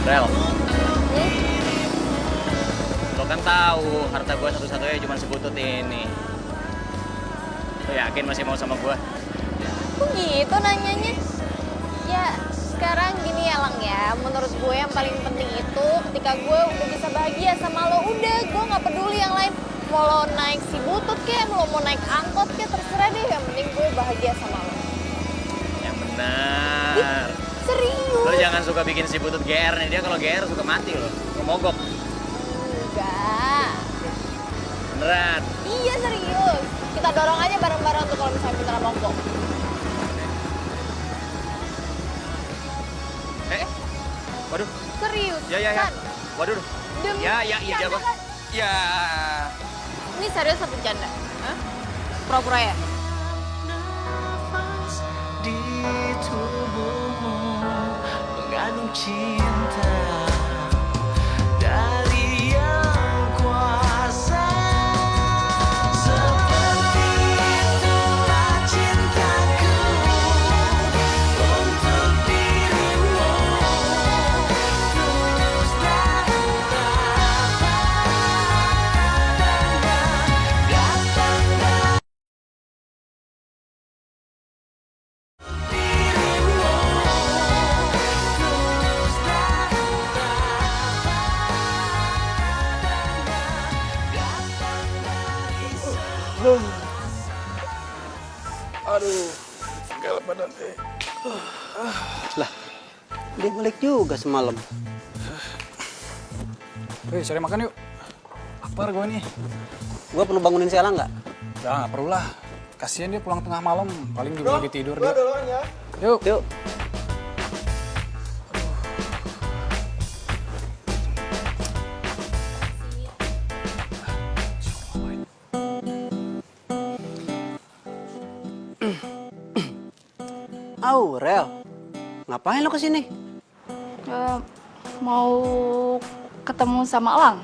Rel. Lo kan tahu harta gue satu-satunya cuma sebutut ini. Lo yakin masih mau sama gue? Kok gitu nanyanya? Ya sekarang gini ya, Lang ya. Menurut gue yang paling penting itu ketika gue udah bisa bahagia sama lo, udah gue gak peduli yang lain. Mau lo naik si butut kek, lo mau naik angkot kek, terserah deh. Yang penting gue bahagia sama lo. Yang benar. Serius? Lo jangan suka bikin si butut GR nih. Dia kalau GR suka mati lo. Mogok. Enggak. Beneran. Iya serius. Kita dorong aja bareng-bareng tuh kalau misalnya beneran mogok. Waduh. Serius. Ya. Kan? Waduh. Demi Ya, bercanda Jabang. kan? Ya. Ini serius apa bercanda? Hah? Pura-pura ya? Nafas di tubuhmu mengandung cinta dari yang kuasa. Seperti itulah cintaku untuk dirimu, tulus dan datang dari Lah, dia balik juga semalam. Wih, cari makan yuk. Lapar gue nih. Gua perlu bangunin si Elang nggak? Ya, nggak perlu lah. Kasian dia pulang tengah malam. Paling juga lagi tidur dia. Yuk. Yuk. Aurel, ngapain lo kesini? Mau ketemu sama Elang.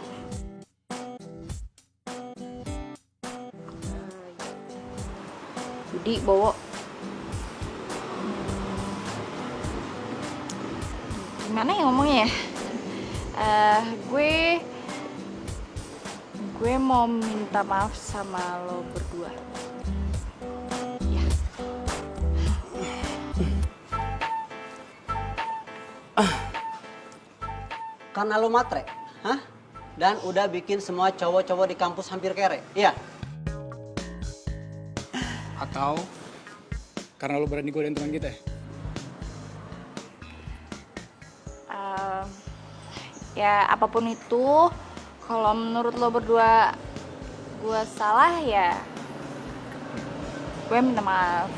Jadi bawa. Gimana ya ngomongnya ya? Gue gue mau minta maaf sama lo berdua. Ya. Karena lo matre, hah? Dan udah bikin semua cowok-cowok di kampus hampir kere, iya? Atau karena lo berani godain teman kita ya? Ya apapun itu, kalau menurut lo berdua gue salah ya gue minta maaf.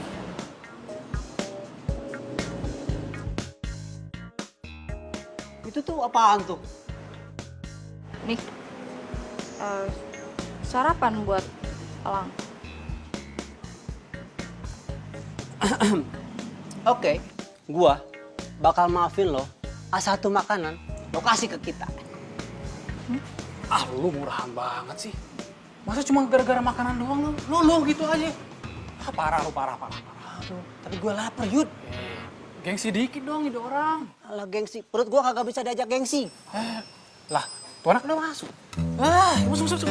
Itu tuh apaan tuh? Nih, sarapan buat Elang. Oke, gua bakal maafin lo asal satu makanan lo kasih ke kita. Ah, lu murahan banget sih. Masa cuma gara-gara makanan doang lu gitu aja. Ah, parah lu, parah. Tapi gua lapar, Yud. Gengsi dikit dong ide orang. Alah gengsi, perut gua kagak bisa diajak gengsi. Lah, tuh anak udah masuk. Masuk.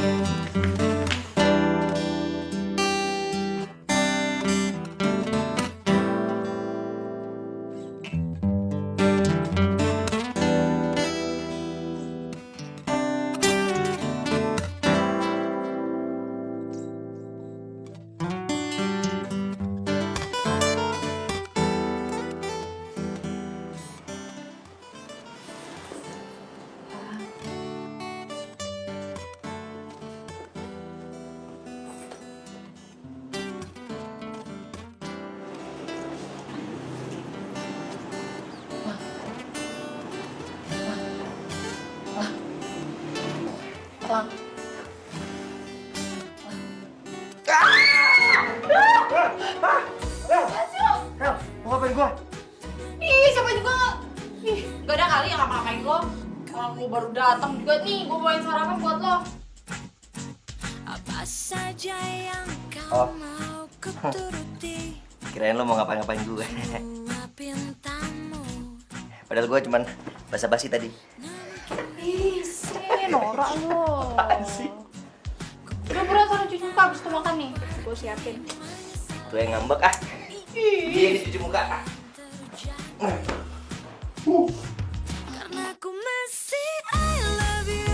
Elang. Mau ngapain gua? Ih, siapa juga nggak? Ih, gak ada kali yang ngapa-ngapain lo. Orang gue baru datang juga nih, gue bawain sarapan buat lo. Apa saja yang Oh. kau mau kuturuti. Kirain lo mau ngapain-ngapain gue. Semua pintamu. Padahal gue cuman basa-basi tadi. Ih, sih, norak lo. Udah berat sana cuci muka, abis itu makan nih. Gue siapin. Tuh yang ngambek ah. Dia yang cuci muka. Karena ku masih I love you.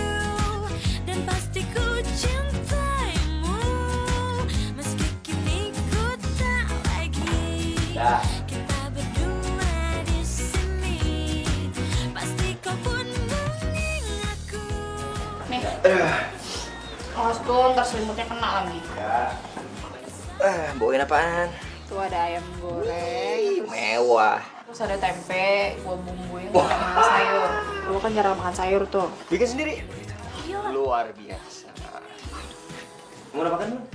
Dan pasti ku cintaimu. Meski kini ku tak lagi. Dah. Kita berdua di sini. Pasti kau pun mengingatku. Nih. Awas tuh, ntar selimutnya kena lagi. Bawain apaan? Tuh ada ayam goreng, Mewah. terus ada tempe, gue bumbuin sama sayur. Lu kan jarang makan sayur tuh. Bikin sendiri? Luar biasa. Mau udah makan belum?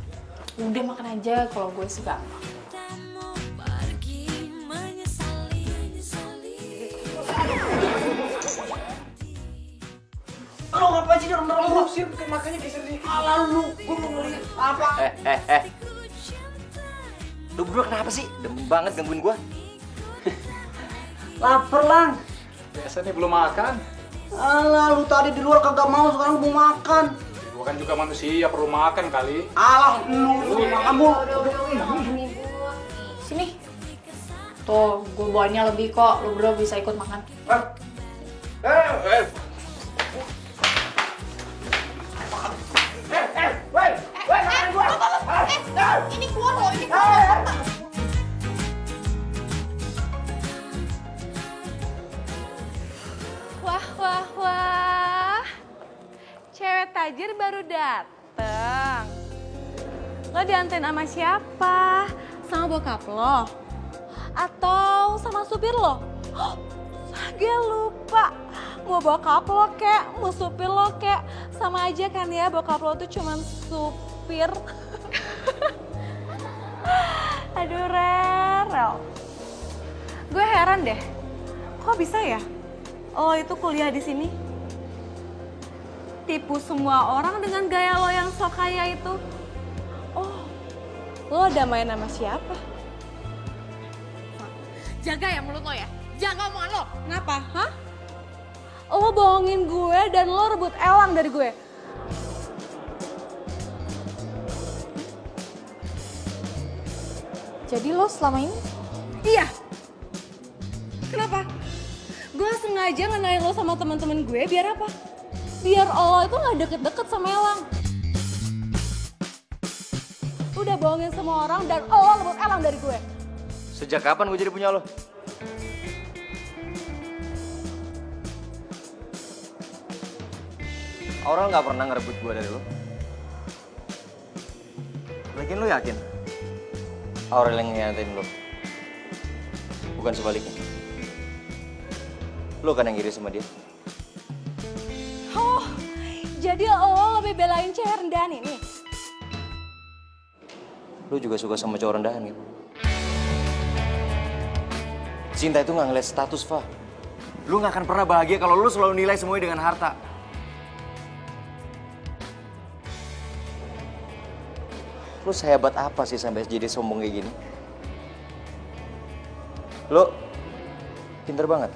Udah makan aja, kalau gue sih gampang. Tamu pergi menyesali. Lo ngapain sih dorong-dorong gua? Sir, makanya geser dikit. Alah lu, gua mau ngeliat apa? Lu berdua kenapa sih? Demen banget gangguin gua. Laper lang. Biasanya belum makan. Alah lu tadi di luar kagak mau, sekarang mau makan. Gua kan juga manusia, perlu makan kali. Alah lu makan mulu. Sini. Tuh, gue bawainnya lebih kok. Lu berdua bisa ikut makan. Ini keluar loh, ini keluar. Wah. Cewek tajir baru dateng. Lo dianterin sama siapa? Sama bokap lo? Atau sama supir lo? Sage lupa. Mau bokap lo kek, mau supir lo kek. Sama aja kan ya, bokap lo tuh cuman supir. Aduh Rel. Gue heran deh. Kok bisa ya? Lo itu kuliah di sini? Tipu semua orang dengan gaya lo yang sok kaya itu. Oh, lo ada main sama siapa? Jaga ya mulut lo ya. Jaga omongan lo. Kenapa? Hah? Lo bohongin gue dan lo rebut Elang dari gue. Jadi lo selama ini? Iya. Kenapa? Gue sengaja ngenalin lo sama teman-teman gue biar apa? Biar lo itu gak deket-deket sama Elang. Udah bohongin semua orang dan lo lebut Elang dari gue. Sejak kapan gue jadi punya lo? Aurel nggak pernah ngerebut gue dari lo. Lagian lo yakin? Aurel yang ngianatin lo? Bukan sebaliknya. Lo kan yang iri sama dia. Oh, jadi lo lebih belain cewek rendahan ini? Lo juga suka sama cowok rendahan gitu? Cinta itu nggak ngeliat status, Fa. Lo nggak akan pernah bahagia kalau lo selalu nilai semuanya dengan harta. Lo sehebat apa sih sampai jadi sombong kayak gini? Lo pinter banget.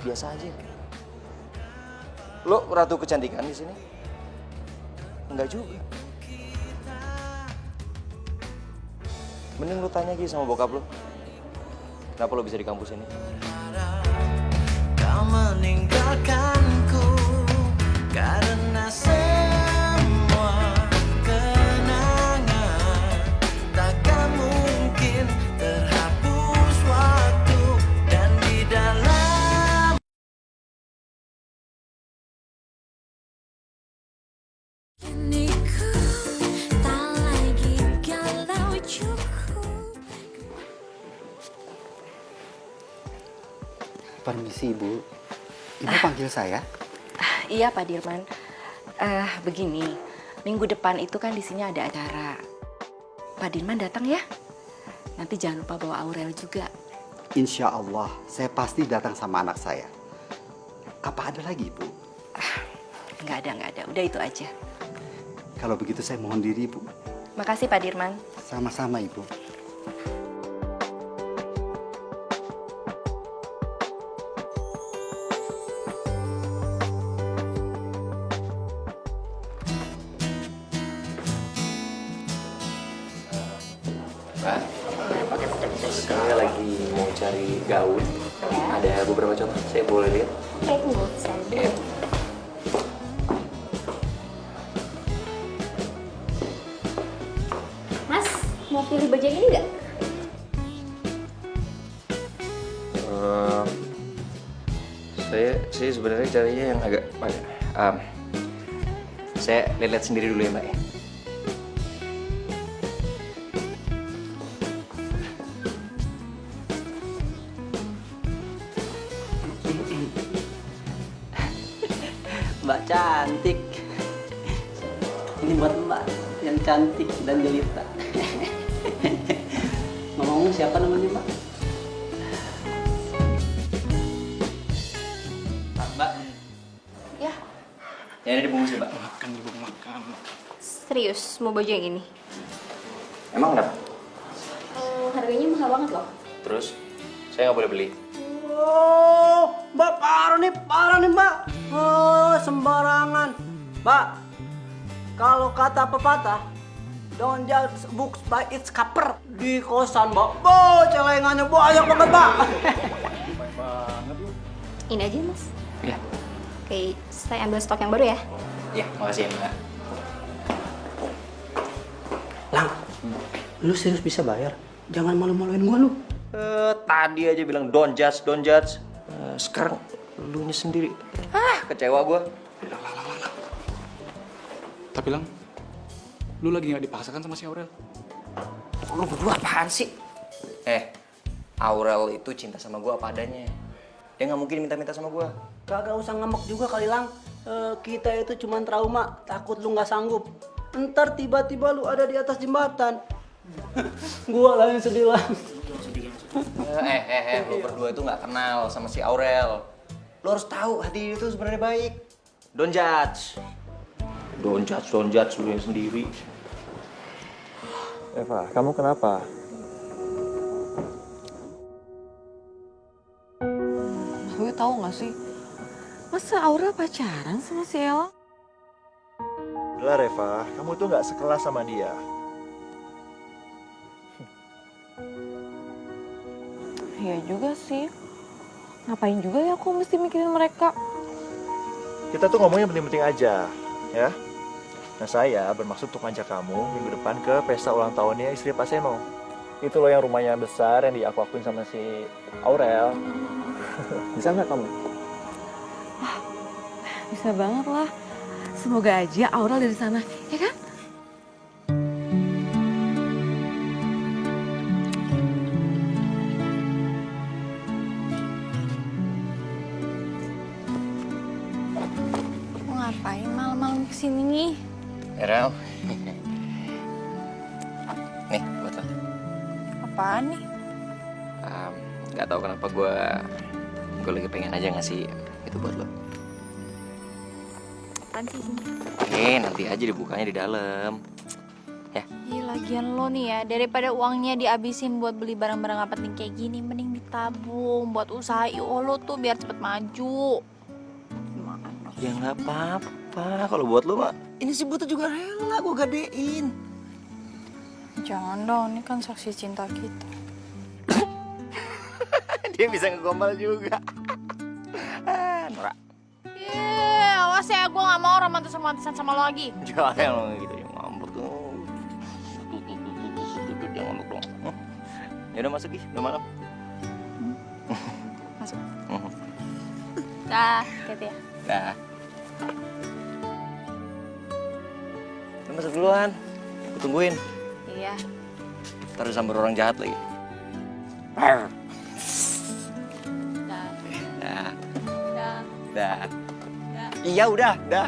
Biasa aja. Lo ratu kecantikan di sini? Enggak juga. Mending lo tanya lagi sama bokap lo. Kenapa lo bisa di kampus ini? Kau meninggalkanku karena semua kenangan takkan mungkin terhapus waktu dan di dalam Kini ku tak lagi galau cukup. Permisi Ibu. Ibu panggil saya? Iya Pak Dirman. Begini, minggu depan itu kan di sini ada acara. Pak Dirman datang ya. Nanti jangan lupa bawa Aurel juga. Insya Allah, saya pasti datang sama anak saya. Apa ada lagi Ibu? Nggak ada. Udah itu aja. Kalau begitu saya mohon diri Ibu. Makasih Pak Dirman. Sama-sama Ibu. Pak, saya lagi mau cari gaun. Ada beberapa contoh, saya boleh lihat? Oke, tunggu. Saya dulu. Mas, mau pilih baju yang ini nggak? Saya sebenarnya carinya yang agak saya lihat sendiri dulu ya, Mbak ya. Mbak cantik. Ini buat Mbak yang cantik dan jelita. Ngomong siapa namanya Mbak? Mbak. Ya, Ya ini dibungkus ya, Mbak. Makan Ibu, makan. serius mau baju yang ini. Emang kenapa? Harganya mahal banget loh. Terus saya nggak boleh beli. Oh, Mbak parah nih Mbak. Oh, sembarangan. Mbak, kalau kata pepatah, don't judge books by its cover. Di kosan Mbak, celengannya banyak banget Mbak. Ini aja mas. Iya. Oke, saya ambil stok yang baru ya. Iya, makasih ya, Mbak. Lang, lu serius bisa bayar? Jangan malu-maluin gua lu. Tadi aja bilang don't judge, don't judge. Sekarang lu nya sendiri. Kecewa gua. Tapi Lang, lu lagi nggak dipaksakan sama si Aurel? Lu berdua apaan sih? Aurel itu cinta sama gua apa adanya. Dia nggak mungkin minta-minta sama gua. Kagak usah ngambek juga kali Lang. Kita itu cuma trauma, takut lu nggak sanggup. Ntar tiba-tiba lu ada di atas jembatan. Gua lah yang sedih Lang. Lu berdua itu nggak kenal sama si Aurel. Lu harus tahu hati dia itu sebenarnya baik. Don't judge. Don't judge lu yang sendiri. Eva, kamu kenapa? Gue tahu nggak sih, masa Aurel pacaran sama si Ella? Udah Reva, kamu tuh nggak sekelas sama dia. Iya juga sih. Ngapain juga ya aku mesti mikirin mereka? Kita tuh ngomongnya penting-penting aja, ya. Nah, saya bermaksud untuk ngajak kamu minggu depan ke pesta ulang tahunnya istri Pak Seno. Itu loh yang rumahnya besar, yang diaku-akuin sama si Aurel. Bisa nggak kamu? Bisa banget lah. Semoga aja Aurel dari sana, ya kan? Mau ngapain malam-malam kesini nih? Rel. Nih, buat lo. Apaan nih? Gak tau kenapa gue lagi pengen aja ngasih itu buat lo. Apaan sih ini? Nanti aja dibukanya di dalam. Ya. Ih, lagian lo nih ya, daripada uangnya dihabisin buat beli barang-barang apa penting kayak gini, mending ditabung buat usaha IO lo tuh biar cepet maju. Gimana? Ya nggak apa-apa. Kalau buat lo mah, ini sih butuh juga rela gue gadein. Jangan dong, ini kan saksi cinta kita. Dia bisa ngegombal juga. Nora. Awas ya, gue gak mau romantis-romantisan sama lo lagi. Jangan lo gitu, yang ngambek tuh. Dia ngambek dong. Ya udah masuk, udah malam. Masuk. Dah, hati ya. Dah. Lu masuk duluan. Gue tungguin. Iya. Ntar sambar orang jahat lagi. Dah. Dah. Dah. Dah. Iya udah, dah.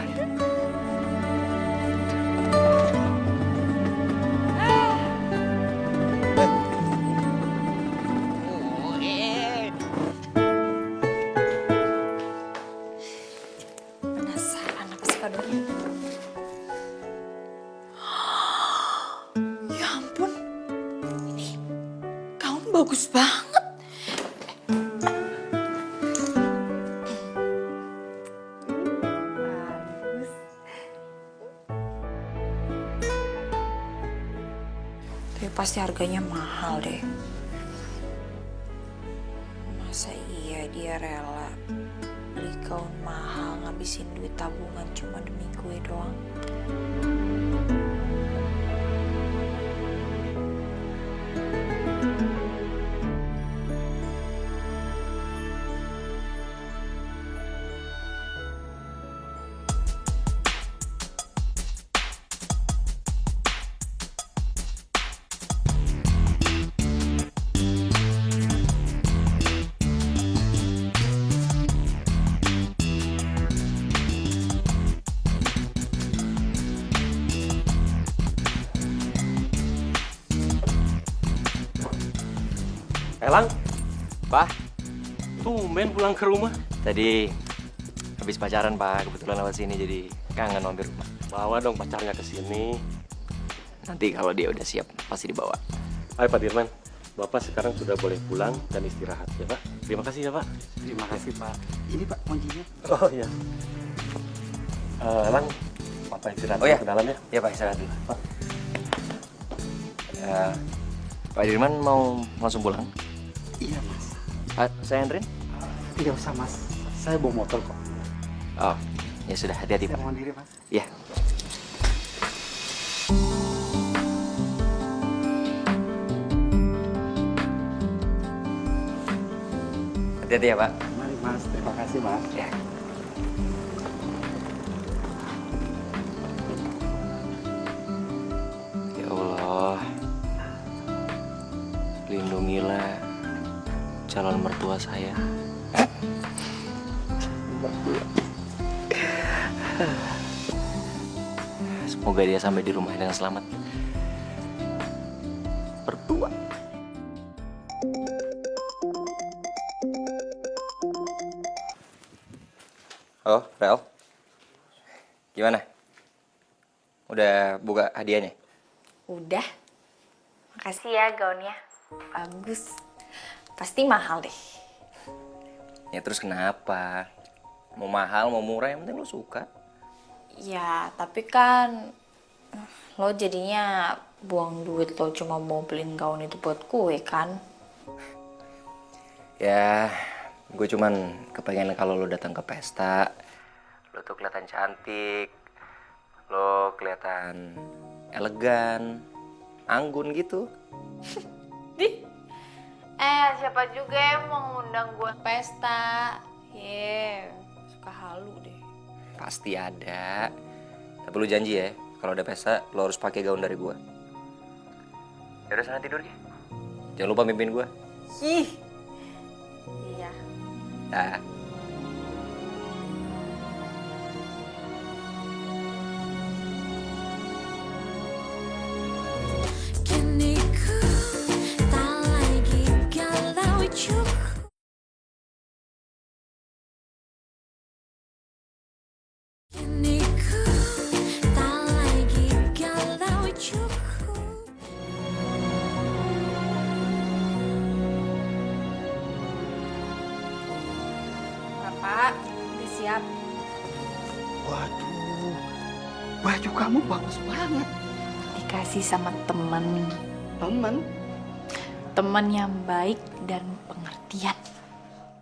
Penasaran apa sih kadonya? Ya ampun, ini gaun bagus banget. Bagus. Tapi pasti harganya mahal deh. Masa iya dia rela beli gaun mahal ngabisin duit tabungan cuma demi gue doang? Elang, Pak, tumben pulang ke rumah. tadi habis pacaran Pak, kebetulan lewat sini jadi kangen mampir rumah. Bawa dong pacarnya ke sini. Nanti kalau dia udah siap pasti dibawa. Ayo Pak Dirman, Bapak sekarang sudah boleh pulang dan istirahat ya Pak. Terima kasih ya Pak. Terima kasih Pak. Ini Pak kuncinya. Oh iya. Elang, Bapak istirahat Oh, iya. ke dalam ya. Ya Pak, istirahat dulu. Pak. Ya, Pak Dirman mau langsung pulang? Iya Mas. Saya anterin? Tidak usah Mas. Saya bawa motor kok. Oh, ya sudah, hati-hati Saya Pak. mandiri Mas. Ya. Hati-hati ya Pak. Mari Mas. Terima kasih Mas. Ya. Ya Allah, lindungilah calon mertua saya. Semoga dia sampai di rumah dengan selamat. Mertua. Oh, Rel. Gimana? Udah buka hadiahnya? Udah. Makasih ya gaunnya. Bagus. Pasti mahal deh. Ya terus kenapa? Mau mahal, mau murah, yang penting lo suka. Ya, tapi kan lo jadinya buang duit lo cuma mau beliin gaun itu buat kue kan? Ya, gue cuman kepengen kalau lo datang ke pesta, lo tuh kelihatan cantik, lo kelihatan elegan, anggun gitu. Siapa juga yang mau ngundang gue pesta? Suka halu deh. Pasti ada. Tapi lo janji ya, kalau ada pesta lo harus pakai gaun dari gue. Ya udah sana tidur ya. Jangan lupa mimpin gue. Iya. Dah. Kini ku tak lagi galau cukup. Kini ku tak lagi galau cukup. Bapak, udah siap. Waduh, baju kamu bagus banget. Dikasih sama teman. Temen, Teman yang baik dan pengertian.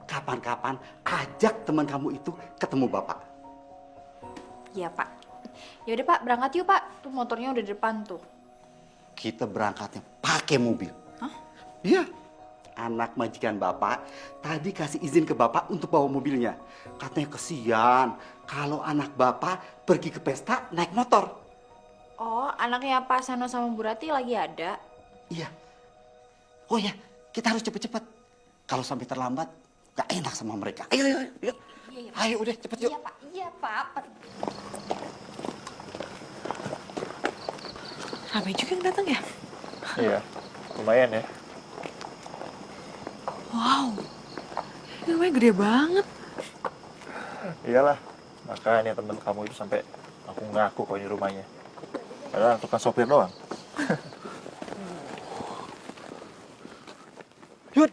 kapan-kapan ajak teman kamu itu ketemu bapak. Iya, Pak. Ya udah, Pak, berangkat yuk, Pak. Tuh motornya udah di depan tuh. Kita berangkatnya pakai mobil. Hah? Iya. Anak majikan bapak tadi kasih izin ke bapak untuk bawa mobilnya. Katanya kesian kalau anak bapak pergi ke pesta naik motor. Oh, anaknya Pak Sano sama Bu Rati lagi ada. Iya. Oh ya, kita harus cepet-cepet. Kalau sampai terlambat, gak enak sama mereka. Ayo, ayo, ayo. Iya, Ayo udah cepet yuk. Iya, Pak. Iya, Pak. Ramai juga yang datang ya? Iya, lumayan ya. Wow. Ini rumahnya gede banget. Iyalah, makanya temen kamu itu sampai aku ngaku kok ini rumahnya. Padahal tukang sopir doang. Yud,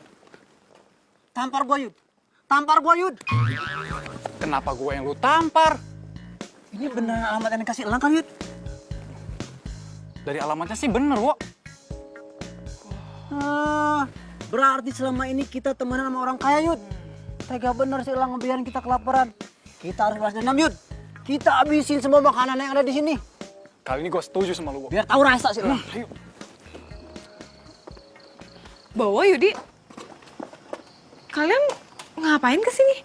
tampar gua Yud. Tampar gua Yud. Kenapa gue yang lu tampar? Ini bener alamat yang dikasih Elang kan Yud? Dari alamatnya sih bener, Wo. Berarti selama ini kita temenan sama orang kaya Yud. Tega bener sih Elang ngebiarin kita kelaparan. Kita harus balas dendam Yud. Kita habisin semua makanan yang ada di sini. Kali ini gue setuju sama lu, Wo. Biar tahu rasa sih Elang. Ayo. Bawa Yudi. Kalian ngapain ke sini?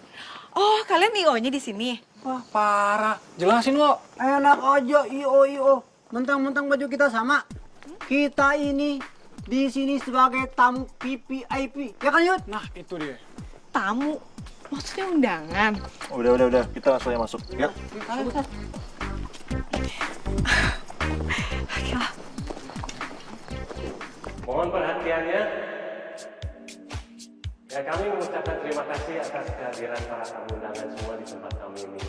Oh, kalian IO-nya di sini. Wah, parah. Jelasin, Wo. Enak aja IO. Mentang-mentang baju kita sama. Kita ini di sini sebagai tamu VVIP. Ya kan Yud? Nah, itu dia. Tamu. Maksudnya undangan. Udah. Kita langsung aja masuk. Ya. Mohon perhatiannya. Ya, kami mengucapkan terima kasih atas kehadiran para tamu undangan semua di tempat kami ini.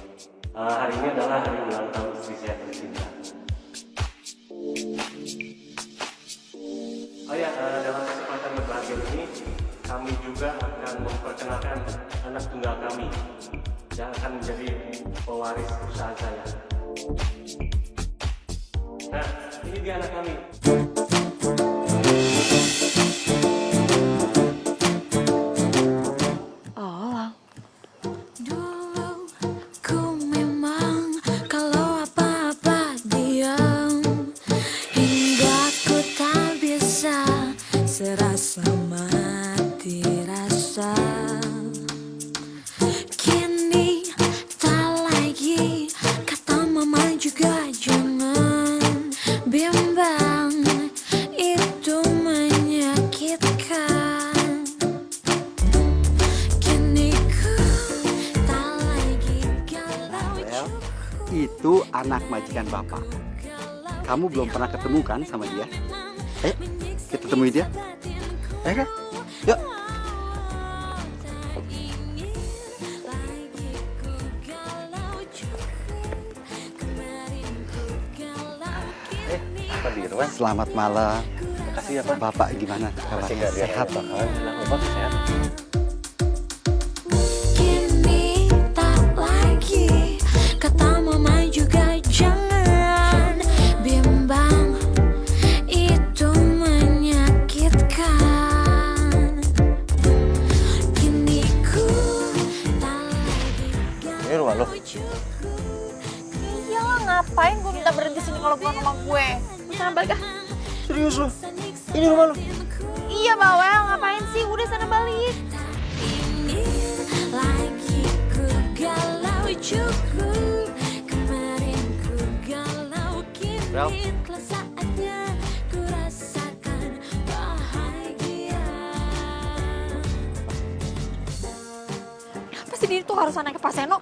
Hari ini adalah hari ulang tahun istri saya tercinta. Oh ya, dalam kesempatan berbahagia ini, kami juga akan memperkenalkan anak tunggal kami yang akan menjadi pewaris usaha saya. Nah, ini dia anak kami. Dulu ku memang kalau apa-apa diam, hingga ku tak bisa serasa mati rasa. Kini tak lagi kata mama juga jangan bimbang, itu menyakitkan. Kini ku tak lagi galau Well, itu anak majikan bapak. Kamu belum pernah ketemu kan sama dia? Ayo, kita temui dia. Ayo kan? Yuk. Apa di Irwan? Selamat malam. Makasih ya, Pak. Bapak gimana kabarnya? Sehat? Bakalan bilang obat sehat. Kini tak lagi kata mama juga jangan bimbang, itu menyakitkan. ngapain gue minta berhenti sini kalau bukan rumah gue? Lu sana balik ah. Serius lo? Ini rumah lo? Iya Bawel, ngapain sih? Udah sana balik. Lagi ku galau cukup, kemarin ku galau, Rel. kini telah saatnya ku rasakan bahagia. Kenapa sih dia tuh harus naik ke Pak Seno?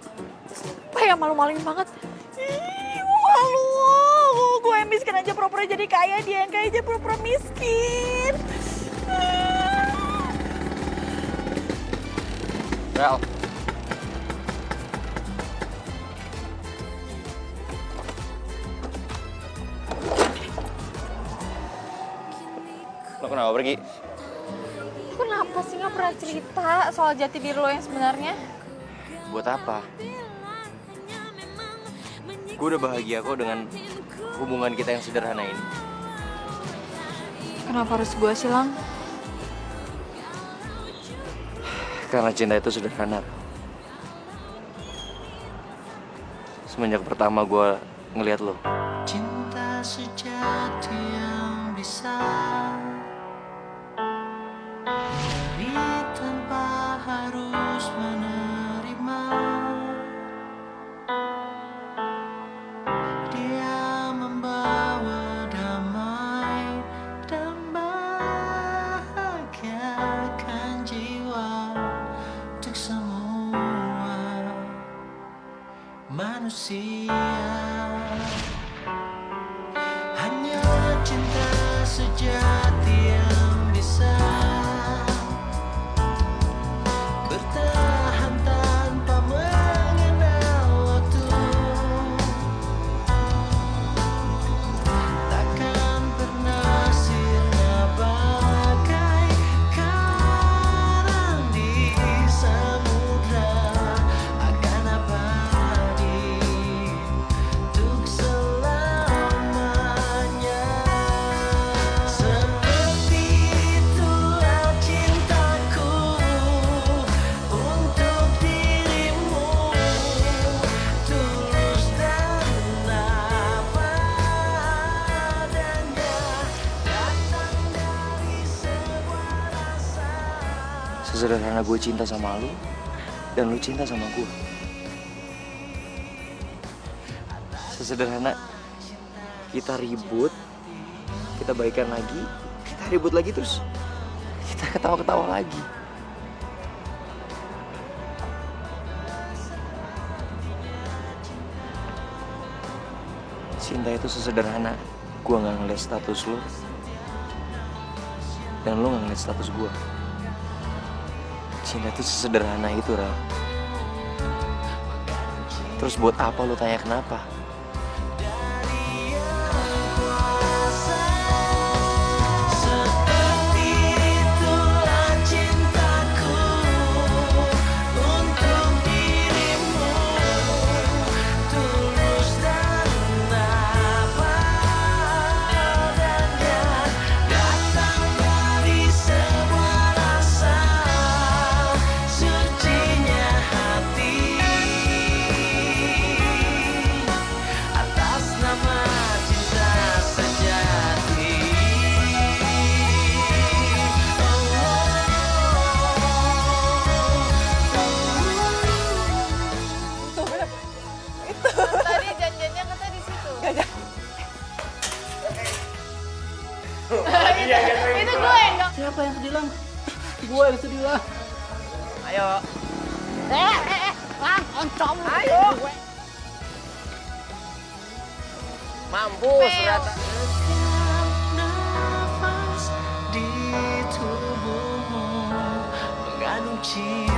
Supaya malu-maluin banget. Ih, gue malu. Gue yang miskin aja pura-pura jadi kaya, dia yang kaya aja pura-pura miskin. Rel. Lo kenapa pergi? Kenapa sih nggak pernah cerita soal jati diri lo yang sebenarnya? Buat apa? Gue udah bahagia kok dengan hubungan kita yang sederhana ini. Kenapa harus gue sih, Lang? Karena cinta itu sederhana. Semenjak pertama gue ngeliat lo. Cinta sejati yang bisa beri tanpa harus menerima. Dia membawa damai dan bahagiakan jiwa untuk semua manusia. Hanya cinta sejati yang bisa bertahan tanpa mengenal waktu. Takkan pernah sirna bagai karang di samudra, akan abadi untuk selamanya. Seperti itulah cintaku untuk dirimu, tulus dan apa adanya, datang dari sebuah rasa. Sesederhana gue cinta sama lo, dan lo cinta sama gue. Sesederhana kita ribut, kita baikan lagi, kita ribut lagi terus kita ketawa-ketawa lagi. Cinta itu sesederhana gue nggak ngeliat status lo, dan lo nggak ngeliat status gue. Cinta itu sesederhana itu, Ra. Terus buat apa lo tanya kenapa? Seperti itulah cintaku untuk dirimu, tulus dan apa adanya, datang dari sebuah rasa sucinya hati, atas nama cinta sejati. Tadi janjiannya kata di situ. Itu gue yang dong. Siapa yang sedih, Lang? Gue yang sedih, Lang. Ayo. Lang, oncom. Ayo. Mampus ternyata. Setiap nafas di tubuhmu mengandung cinta.